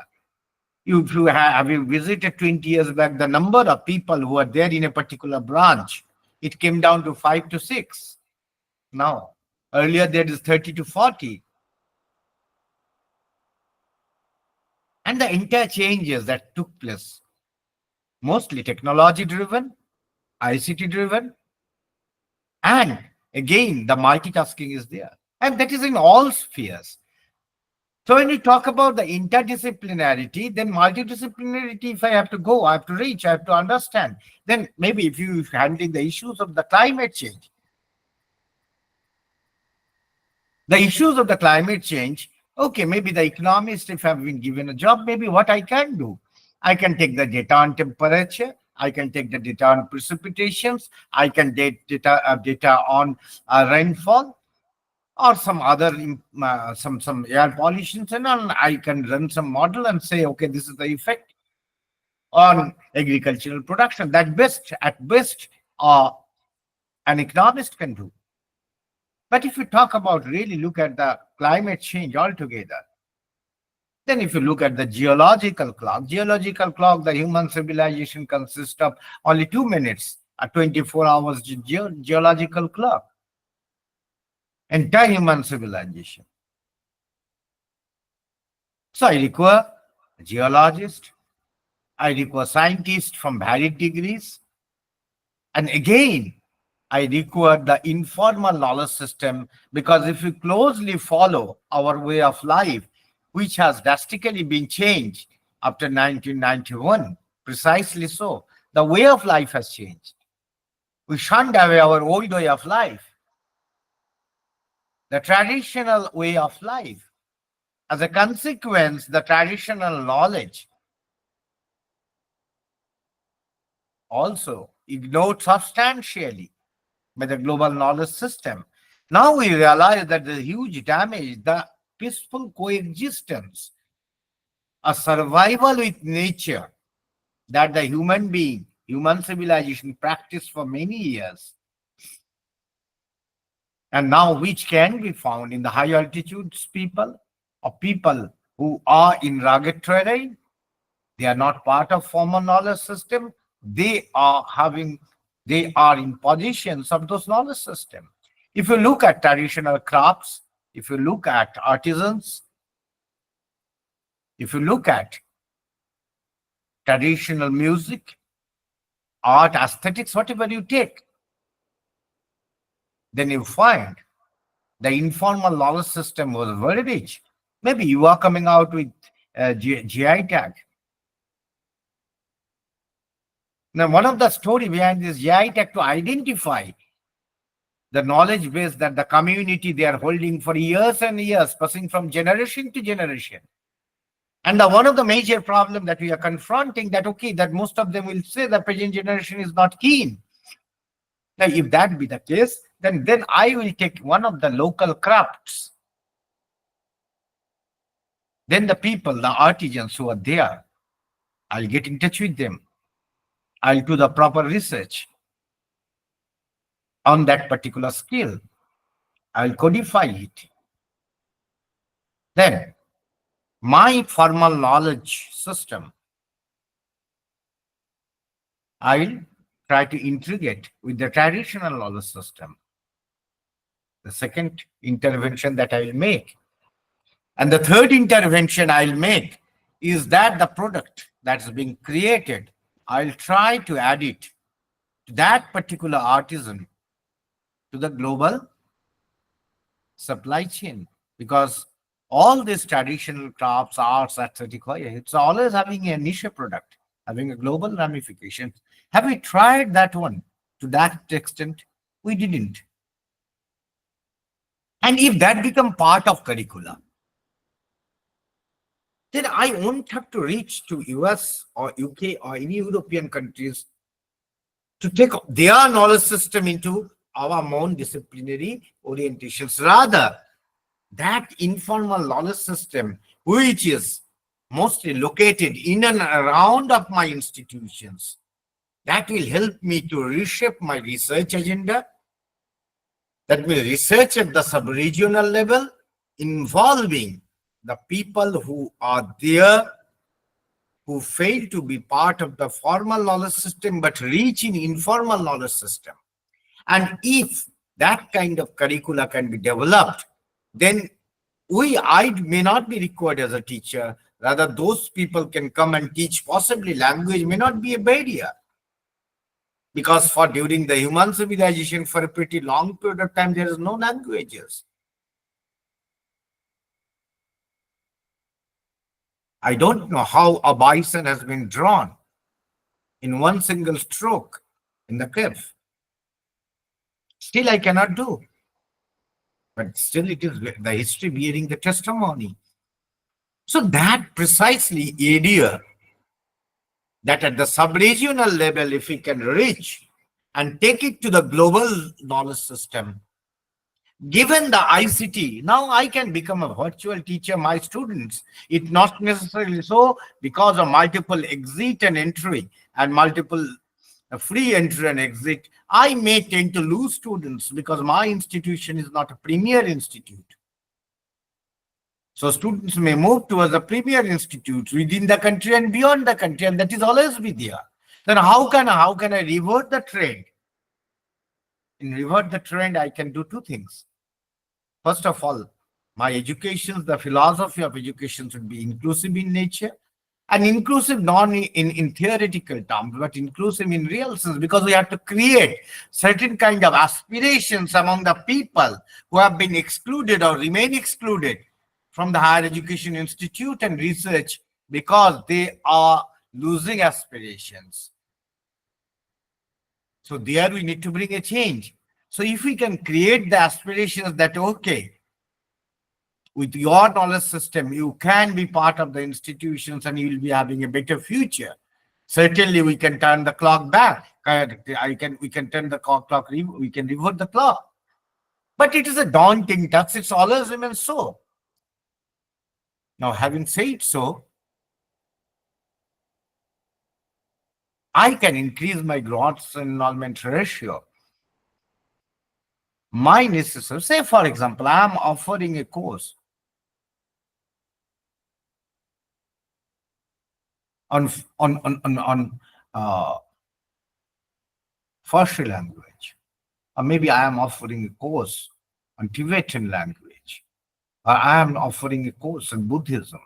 if you have you visited 20 years back, the number of people who are there in a particular branch, it came down to 5 to 6. Now, earlier there is 30 to 40. And the interchanges that took place, mostly technology driven, ICT driven, and again, the multitasking is there. And that is in all spheres. So when we talk about the interdisciplinarity, then multidisciplinarity, if I have to go, I have to reach, I have to understand. Then maybe if you handling the issues of the climate change, okay, maybe the economist, if I've been given a job, maybe what I can do, I can take the data on temperature, I can take the data on precipitations, I can take data on rainfall, or some other some air pollution, and all. I can run some model and say, okay, this is the effect on agricultural production. That at best, an economist can do. But if you talk about really look at the climate change altogether, then if you look at the geological clock, the human civilization consists of only 2 minutes, a 24 hours geological clock. Entire human civilization. So I require a geologist, I require scientists from varied degrees. And again, I require the informal knowledge system, because if you closely follow our way of life, which has drastically been changed after 1991, precisely so, the way of life has changed. We shunned away our old way of life, the traditional way of life. As a consequence, the traditional knowledge also ignored substantially by the global knowledge system. Now we realize that the huge damage, the peaceful coexistence, a survival with nature that the human civilization practiced for many years, and now which can be found in the high altitudes people, or people who are in rugged terrain. They are not part of formal knowledge system. They are in positions of those knowledge system. If you look at traditional crafts, if you look at artisans, if you look at traditional music, art, aesthetics, whatever you take, then you find the informal knowledge system was very rich. Maybe you are coming out with a GI tag. Now, one of the story behind this GI tag to identify the knowledge base that the community they are holding for years and years, passing from generation to generation. And one of the major problem that we are confronting that, okay, that most of them will say the present generation is not keen. Now, if that be the case, then I will take one of the local crafts. Then the people, the artisans who are there, I'll get in touch with them. I'll do the proper research on that particular skill. I'll codify it. Then my formal knowledge system, I'll try to integrate with the traditional knowledge system. The second intervention that I will make. And the third intervention I'll make is that the product that's being created, I'll try to add it to that particular artisan, to the global supply chain. Because all these traditional crafts, arts, etc., it's always having a niche product, having a global ramification. Have we tried that one to that extent? We didn't. And if that become part of curricula, then I won't have to reach to US or UK or any European countries to take their knowledge system into our own disciplinary orientations. Rather, that informal knowledge system, which is mostly located in and around of my institutions, that will help me to reshape my research agenda. That will research at the sub-regional level, involving the people who are there, who fail to be part of the formal knowledge system, but reach in informal knowledge system. And if that kind of curricula can be developed, then I may not be required as a teacher. Rather, those people can come and teach. Possibly language may not be a barrier. Because during the human civilization, for a pretty long period of time, there is no languages. I don't know how a bison has been drawn in one single stroke in the cliff. Still, I cannot do. But still, it is the history bearing the testimony. So that precisely area, that at the sub-regional level, if we can reach and take it to the global knowledge system, given the ICT, now I can become a virtual teacher. My students, it's not necessarily so because of multiple exit and entry and multiple free entry and exit. I may tend to lose students because my institution is not a premier institute. So students may move towards the premier institutes within the country and beyond the country, and that is always be there. Then how can I revert the trend? In revert the trend, I can do two things. First of all, my education, the philosophy of education should be inclusive in nature. And inclusive non in theoretical terms, but inclusive in real sense, because we have to create certain kind of aspirations among the people who have been excluded or remain excluded from the higher education institute and research because they are losing aspirations. So there we need to bring a change. So if we can create the aspirations that, okay, with your knowledge system, you can be part of the institutions and you will be having a better future. Certainly, we can turn the clock back. We can turn the clock, we can revert the clock. But it is a daunting task. It's always been so. Now, having said so, I can increase my gross enrollment ratio. My necessary, say for example, I am offering a course on Farsi language, or maybe I am offering a course on Tibetan language, or I am offering a course on Buddhism.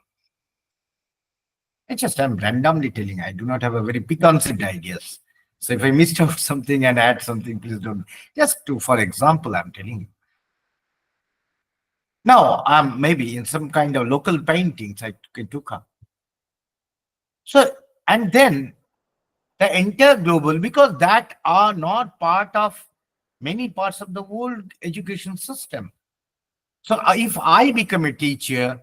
I'm randomly telling. I do not have a very preconceived ideas. So if I missed out something and add something, please don't. Just to, for example, I'm telling you. Now, I'm maybe in some kind of local paintings I took up. So, and then the entire global, because that are not part of many parts of the world education system. So if I become a teacher,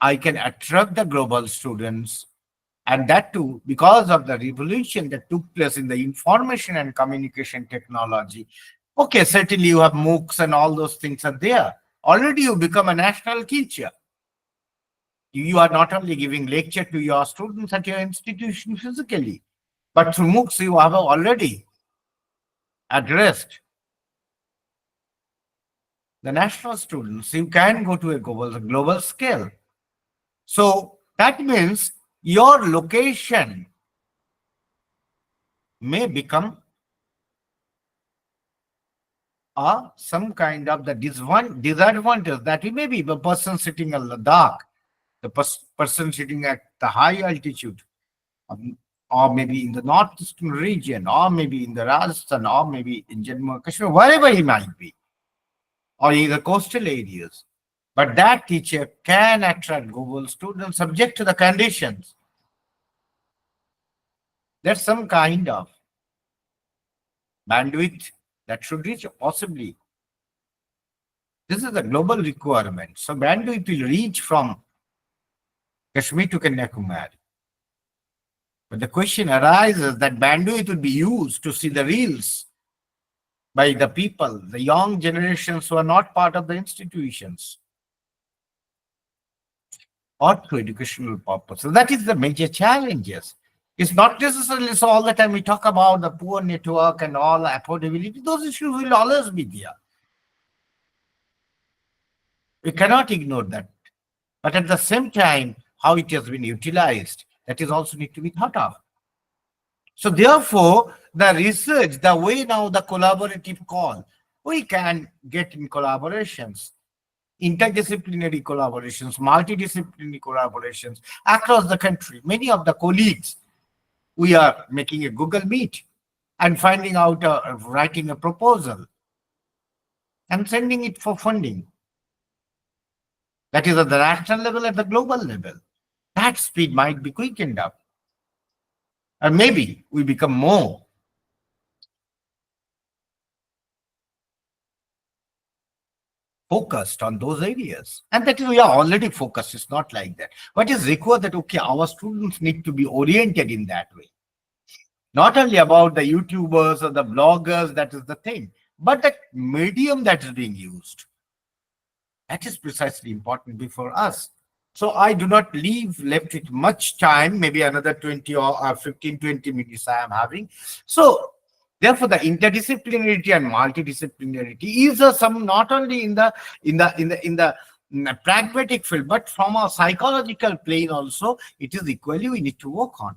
I can attract the global students, and that too because of the revolution that took place in the information and communication technology. Okay, certainly you have MOOCs and all those things are there. Already you become a national teacher. You are not only giving lecture to your students at your institution physically, but through MOOCs you have already addressed the national students. You can go to a global scale. So that means your location may become some kind of the disadvantage that it may be the person sitting in Ladakh, the person sitting at the high altitude, or maybe in the northeastern region, or maybe in the Rajasthan, or maybe in Jammu and Kashmir, wherever he might be, or in the coastal areas. But that teacher can attract global students subject to the conditions. There's some kind of bandwidth that should reach possibly. This is a global requirement. So bandwidth will reach from Kashmir to Kanyakumari. But the question arises that bandwidth would be used to see the reels by the people, the young generations who are not part of the institutions, or to educational purposes. That is the major challenges. It's not necessarily so all the time we talk about the poor network and all affordability. Those issues will always be there. We cannot ignore that. But at the same time, how it has been utilized, that is also need to be thought of. So therefore, the research, the way now the collaborative call, we can get in collaborations, interdisciplinary collaborations, multidisciplinary collaborations across the country. Many of the colleagues, we are making a Google Meet and finding out, writing a proposal and sending it for funding. That is at the national level, at the global level. That speed might be quickened up. And maybe we become more focused on those areas. And that is, we are already focused. It's not like that. What is required that, okay, our students need to be oriented in that way. Not only about the YouTubers or the bloggers, that is the thing, but the medium that is being used. That is precisely important before us. So I do not left with much time, maybe another 20 or 15, 20 minutes I am having. So therefore, the interdisciplinarity and multidisciplinarity is some not only in the pragmatic field, but from a psychological plane also, it is equally we need to work on.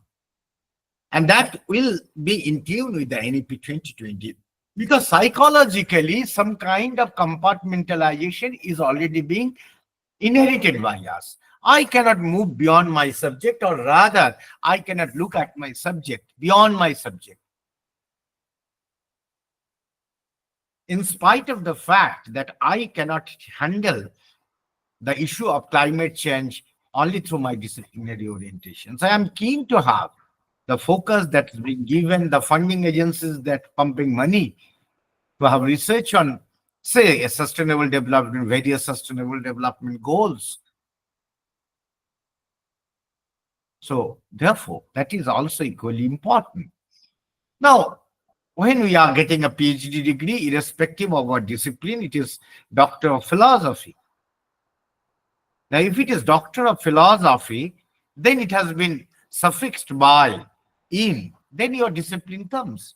And that will be in tune with the NEP 2020. Because psychologically, some kind of compartmentalization is already being inherited by us. I cannot move beyond my subject, or rather, I cannot look at my subject beyond my subject. In spite of the fact that I cannot handle the issue of climate change only through my disciplinary orientation. So I am keen to have the focus that's been given, the funding agencies that pumping money to have research on, say, a sustainable development, various sustainable development goals. So therefore, that is also equally important. Now, when we are getting a PhD degree, irrespective of our discipline, it is Doctor of Philosophy. Now, if it is Doctor of Philosophy, then it has been suffixed by in, then your discipline comes.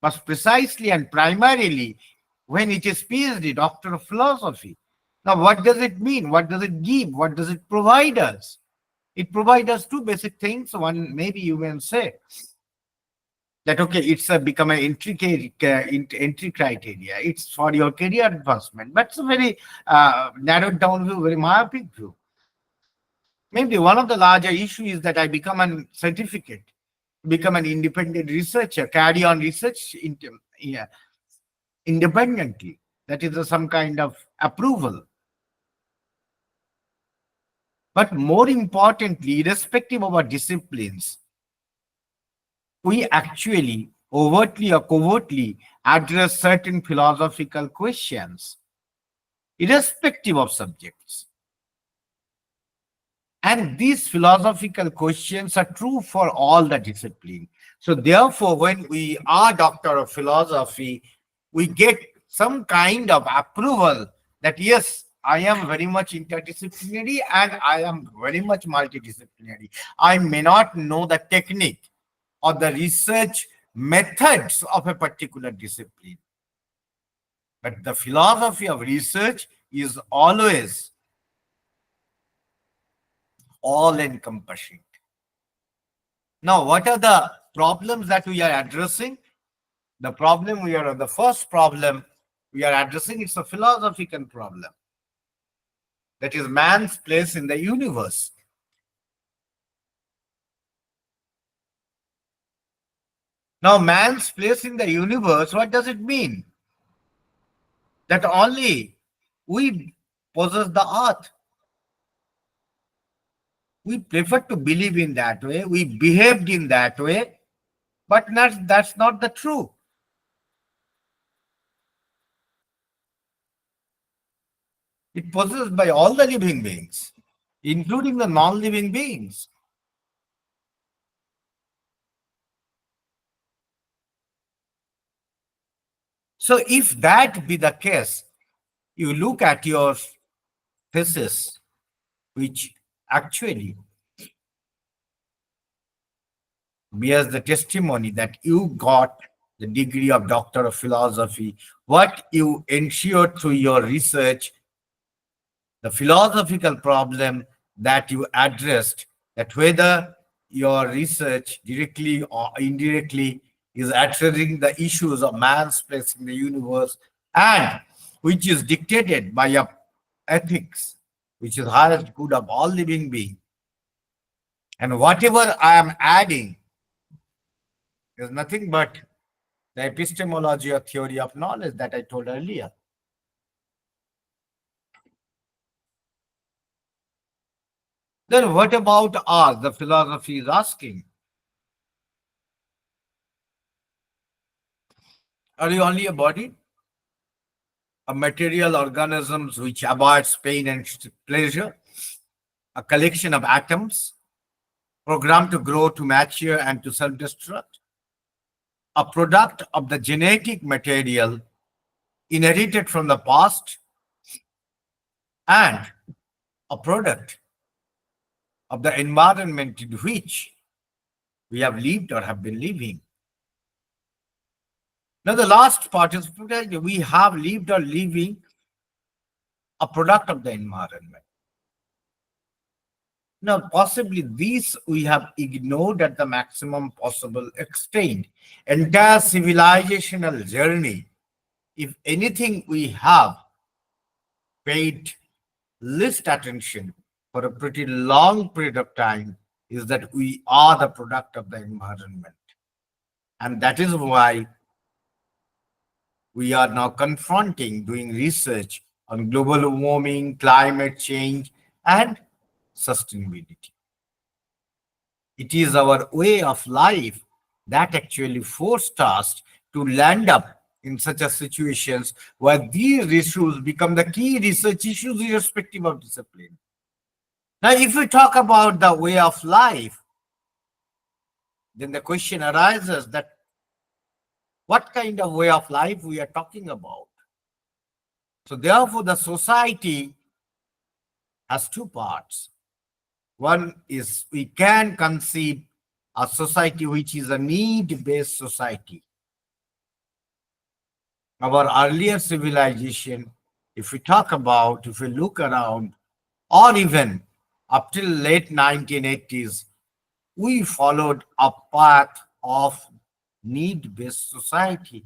But precisely and primarily, when it is PhD, Doctor of Philosophy. Now, what does it mean? What does it give? What does it provide us? It provides us two basic things. One, maybe you can say that, okay, it's become an entry criteria. It's for your career advancement. But it's a very narrowed down view, very myopic view. Maybe one of the larger issues is that I become a certificate, become an independent researcher, carry on research independently. That is some kind of approval. But more importantly, irrespective of our disciplines, we actually overtly or covertly address certain philosophical questions, irrespective of subjects. And these philosophical questions are true for all the discipline. So therefore, when we are Doctor of Philosophy, we get some kind of approval that yes, I am very much interdisciplinary and I am very much multidisciplinary. I may not know the technique or the research methods of a particular discipline, but the philosophy of research is always all-encompassing. Now, what are the problems that we are addressing? The first problem we are addressing is a philosophical problem. That is man's place in the universe. Now, man's place in the universe, what does it mean? That only we possess the earth. We prefer to believe in that way. We behaved in that way, but that's not the truth. It possessed by all the living beings, including the non-living beings. So if that be the case, you look at your thesis, which actually bears the testimony that you got the degree of Doctor of Philosophy, what you ensured through your research, the philosophical problem that you addressed, that whether your research directly or indirectly is addressing the issues of man's place in the universe, and which is dictated by a ethics, which is highest good of all living beings. And whatever I am adding is nothing but the epistemology or theory of knowledge that I told earlier. Then what about us? The philosophy is asking. Are you only a body? A material organisms which avoids pain and pleasure? A collection of atoms programmed to grow, to mature, and to self-destruct? A product of the genetic material inherited from the past, and a product of the environment in which we have lived or have been living. Now, the last part is we have lived or living a product of the environment. Now, possibly these we have ignored at the maximum possible extent. Entire civilizational journey, if anything, we have paid least attention for a pretty long period of time is that we are the product of the environment. And that is why we are now confronting doing research on global warming, climate change, and sustainability. It is our way of life that actually forced us to land up in such a situations where these issues become the key research issues irrespective of discipline. Now, if we talk about the way of life, then the question arises that what kind of way of life we are talking about. So therefore, the society has two parts. One is we can conceive a society which is a need-based society. Our earlier civilization, if we talk about, if we look around, or even up till late 1980s, we followed a path of need-based society.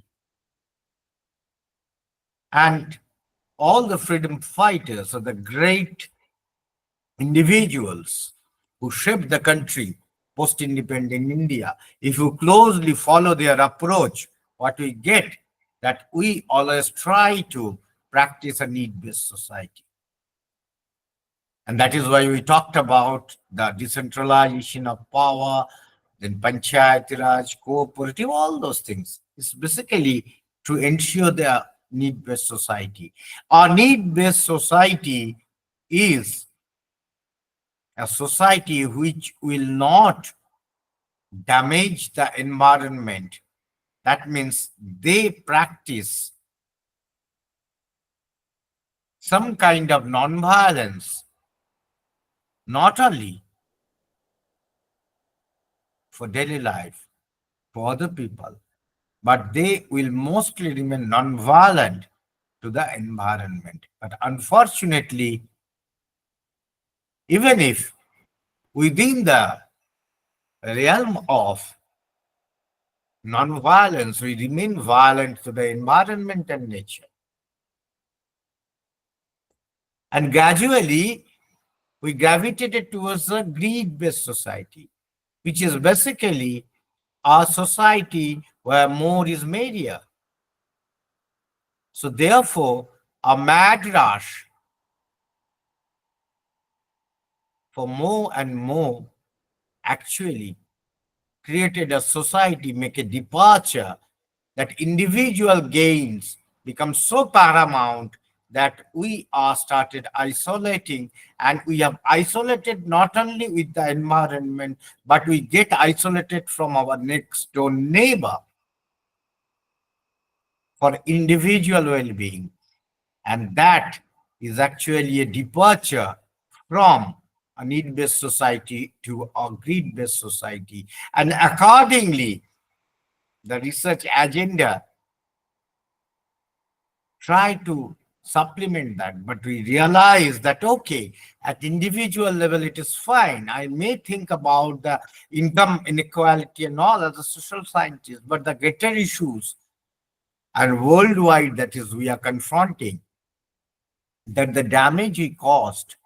And all the freedom fighters or the great individuals who shaped the country post-independent India, if you closely follow their approach, what we get that we always try to practice a need-based society. And that is why we talked about the decentralization of power, then Panchayat Raj, cooperative, all those things. It's basically to ensure the need-based society. Our need-based society is a society which will not damage the environment. That means they practice some kind of non-violence, not only for daily life, for other people, but they will mostly remain non-violent to the environment. But unfortunately, even if within the realm of non-violence, we remain violent to the environment and nature. And gradually, we gravitated towards a greed-based society, which is basically a society where more is merrier. So therefore, a mad rush for more and more actually created a society, make a departure that individual gains become so paramount that we are started isolating, and we have isolated not only with the environment, but we get isolated from our next door neighbor for individual well-being. And that is actually a departure from a need-based society to a greed-based society. And accordingly, the research agenda try to supplement that, but we realize that, okay, at individual level, it is fine. I may think about the income inequality and all as a social scientist, but the greater issues and worldwide that is we are confronting, that the damage we caused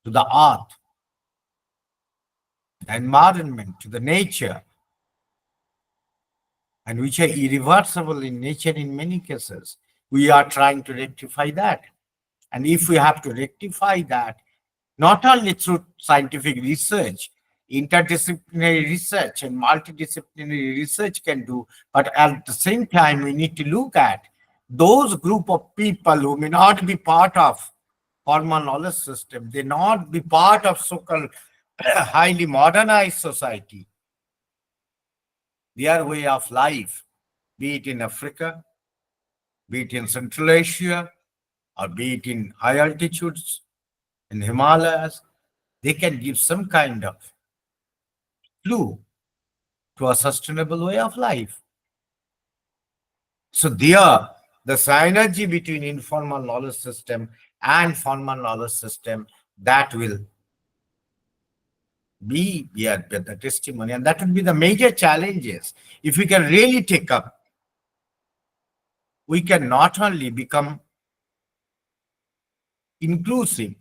to the earth, the environment, to the nature, and which are irreversible in nature in many cases, we are trying to rectify that. And if we have to rectify that, not only through scientific research, interdisciplinary research and multidisciplinary research can do, but at the same time, we need to look at those group of people who may not be part of formal knowledge system, they not be part of so-called highly modernized society, their way of life, be it in Africa, be it in Central Asia, or be it in high altitudes, in Himalayas, they can give some kind of clue to a sustainable way of life. So there, the synergy between informal knowledge system and formal knowledge system, that will be the testimony, and that will be the major challenges. If we can really take up, we can not only become inclusive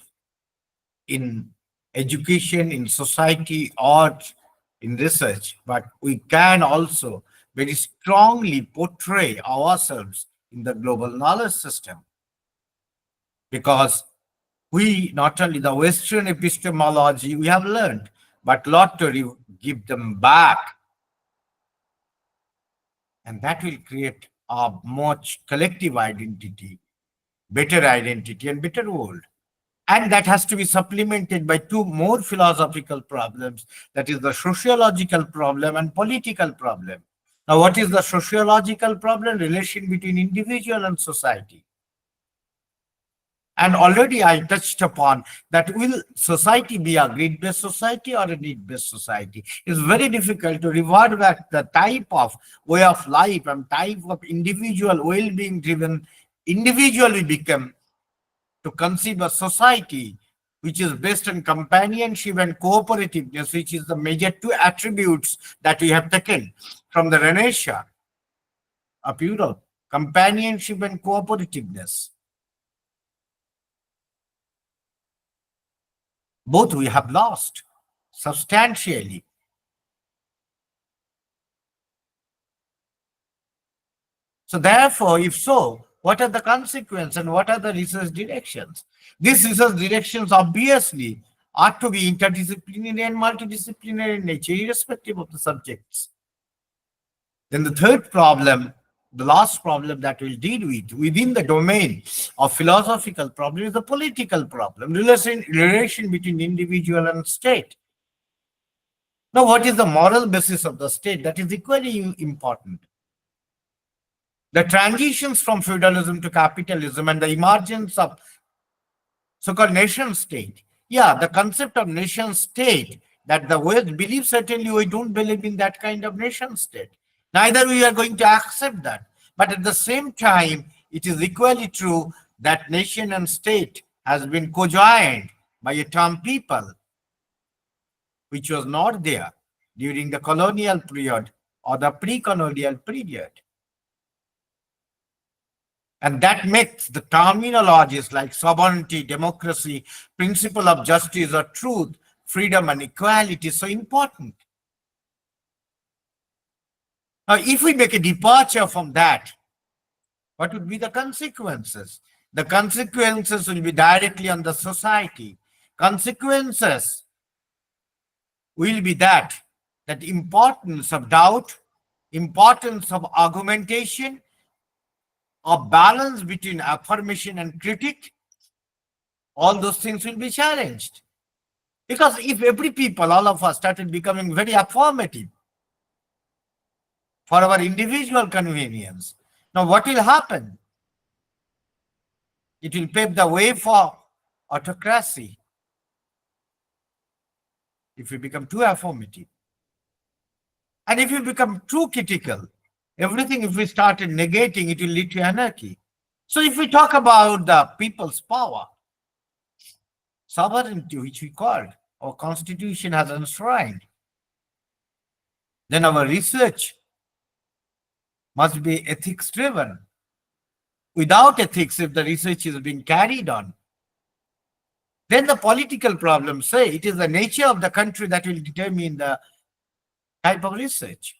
in education, in society, or in research, but we can also very strongly portray ourselves in the global knowledge system, because we not only the Western epistemology we have learned, but lot to give them back, and that will create a much collective identity, better identity, and better world. And that has to be supplemented by two more philosophical problems, that is the sociological problem and political problem. Now, what is the sociological problem? Relation between individual and society. And already I touched upon that, will society be a greed-based society or a need-based society? It's very difficult to revert back the type of way of life and type of individual well-being driven individual we become, to conceive a society which is based on companionship and cooperativeness, which is the major two attributes that we have taken from the Renaissance of Europe, companionship and cooperativeness. Both we have lost substantially. So therefore, if so, what are the consequences and what are the research directions? These research directions obviously are to be interdisciplinary and multidisciplinary in nature, irrespective of the subjects. Then the third problem, the last problem that we'll deal with within the domain of philosophical problem, is the political problem, relation between individual and state. Now, what is the moral basis of the state? That is equally important. The transitions from feudalism to capitalism and the emergence of so-called nation state. Yeah, the concept of nation state that the West believes, certainly we don't believe in that kind of nation state. Neither we are going to accept that. But at the same time, it is equally true that nation and state has been co-joined by a term people, which was not there during the colonial period or the pre-colonial period. And that makes the terminologies like sovereignty, democracy, principle of justice or truth, freedom and equality so important. Now, if we make a departure from that, what would be the consequences? The consequences will be directly on the society. Consequences will be that importance of doubt, importance of argumentation, a balance between affirmation and critique, all those things will be challenged. Because if every people, all of us, started becoming very affirmative for our individual convenience, now what will happen? It will pave the way for autocracy if we become too affirmative. And if you become too critical, everything, if we started negating, it will lead to anarchy. So if we talk about the people's power, sovereignty, which we called, our constitution has enshrined, then our research must be ethics driven. Without ethics, if the research is being carried on, then the political problems say it is the nature of the country that will determine the type of research.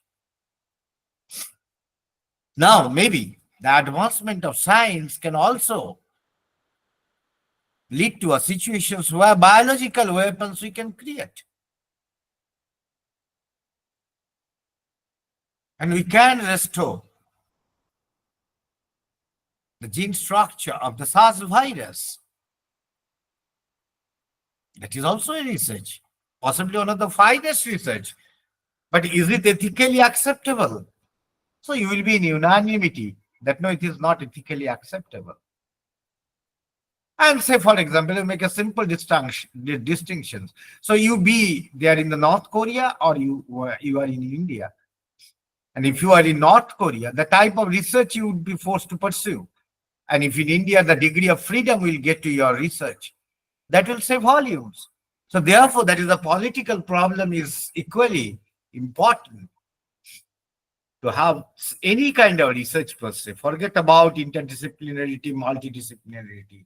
Now, maybe the advancement of science can also lead to a situations where biological weapons we can create. And we can restore the gene structure of the SARS virus. That is also a research, possibly one of the finest research. But is it ethically acceptable? So you will be in unanimity that no, it is not ethically acceptable. And say, for example, you make a simple distinction. So you be there in the North Korea or you are in India. And if you are in North Korea, the type of research you would be forced to pursue. And if in India, the degree of freedom will get to your research, that will say volumes. So therefore, that is the political problem is equally important to have any kind of research per se. Forget about interdisciplinarity, multidisciplinarity.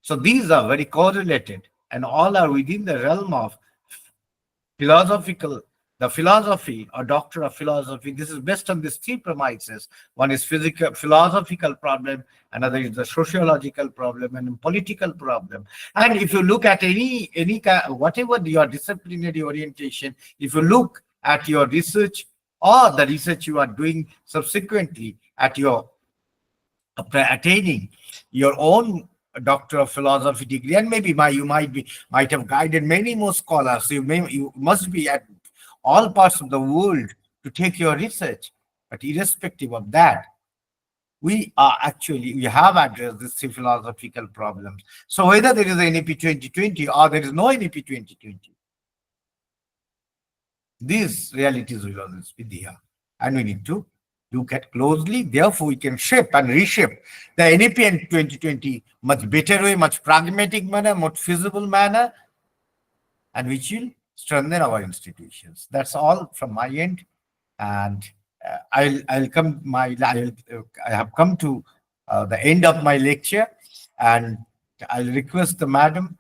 So these are very correlated. and all are within the realm of philosophical, the philosophy or doctor of philosophy. This is based on these three premises. One is physical philosophical problem, another is the sociological problem, and political problem. And if you look at whatever your disciplinary orientation, if you look at your research or the research you are doing subsequently at your attaining your own doctor of philosophy degree, and maybe you might have guided many more scholars. You must be at all parts of the world to take your research. But irrespective of that, we have addressed these three philosophical problems. So whether there is an NEP 2020 or there is no NEP 2020, these realities will always be there, and we need to look at closely. Therefore, we can shape and reshape the NEP in 2020 much better way, much pragmatic manner, much feasible manner, and which will strengthen our institutions. That's all from my end, and I have come to the end of my lecture, and I'll request the madam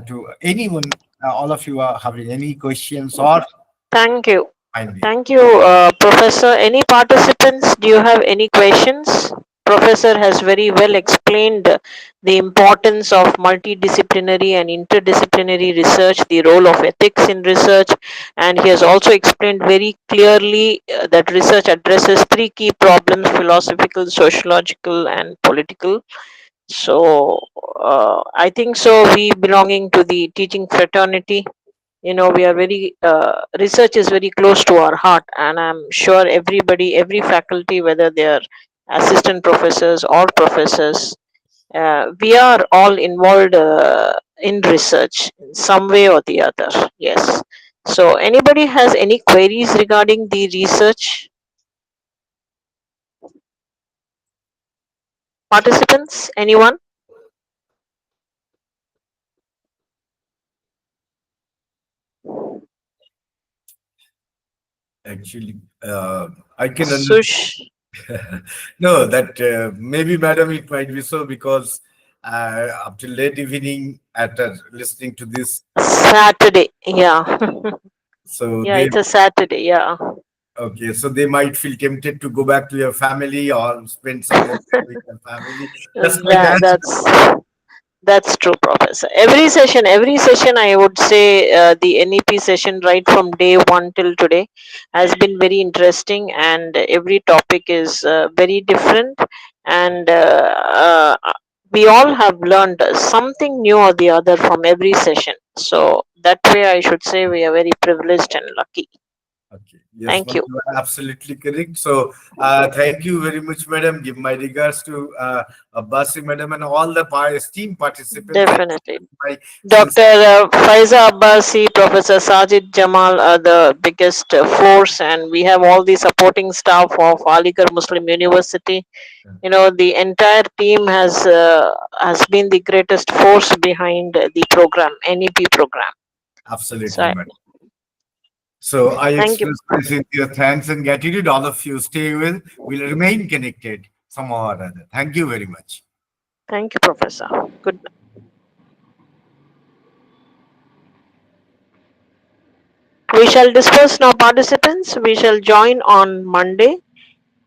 to anyone, all of you are having any questions or Thank you. finally. Thank you, Professor. Any participants, do you have any questions? Professor has very well explained the importance of multidisciplinary and interdisciplinary research, the role of ethics in research, and he has also explained very clearly that research addresses three key problems: philosophical, sociological, and political. So, I think so. We belonging to the teaching fraternity, we are very research is very close to our heart, and I'm sure everybody, every faculty, whether they are assistant professors or professors, we are all involved in research in some way or the other. Yes. So anybody has any queries regarding the research? Participants, anyone? Actually, I can Sush, no, that maybe, madam, it might be so because up till late evening at listening to this, Saturday, yeah. so Yeah, they it's a Saturday, yeah. okay, so they might feel tempted to go back to your family or spend some more time with your family. That's quite that natural. that's true, Professor. Every session, I would say the NEP session right from day one till today has been very interesting, and every topic is very different, and we all have learned something new or the other from every session. So that way, I should say we are very privileged and lucky. Okay. Yes, Thank ma'am, you. you are absolutely correct. So, thank you very much, madam. Give my regards to Abbasi, madam, and all the esteemed participants, and Definitely. my Dr. sincere. Faiza Abbasi, Professor Sajid Jamal are the biggest force, and we have all the supporting staff of Aligarh Muslim University. The entire team has been the greatest force behind the program, NEP program. So, Absolutely, madam. So, I thank you, express my sincere thanks and gratitude. All of you stay well. We'll remain connected somehow or other. Thank you very much. thank you, Professor. Good. We shall disperse now, participants. We shall join on Monday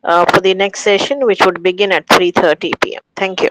for the next session, which would begin at 3:30 p.m. Thank you.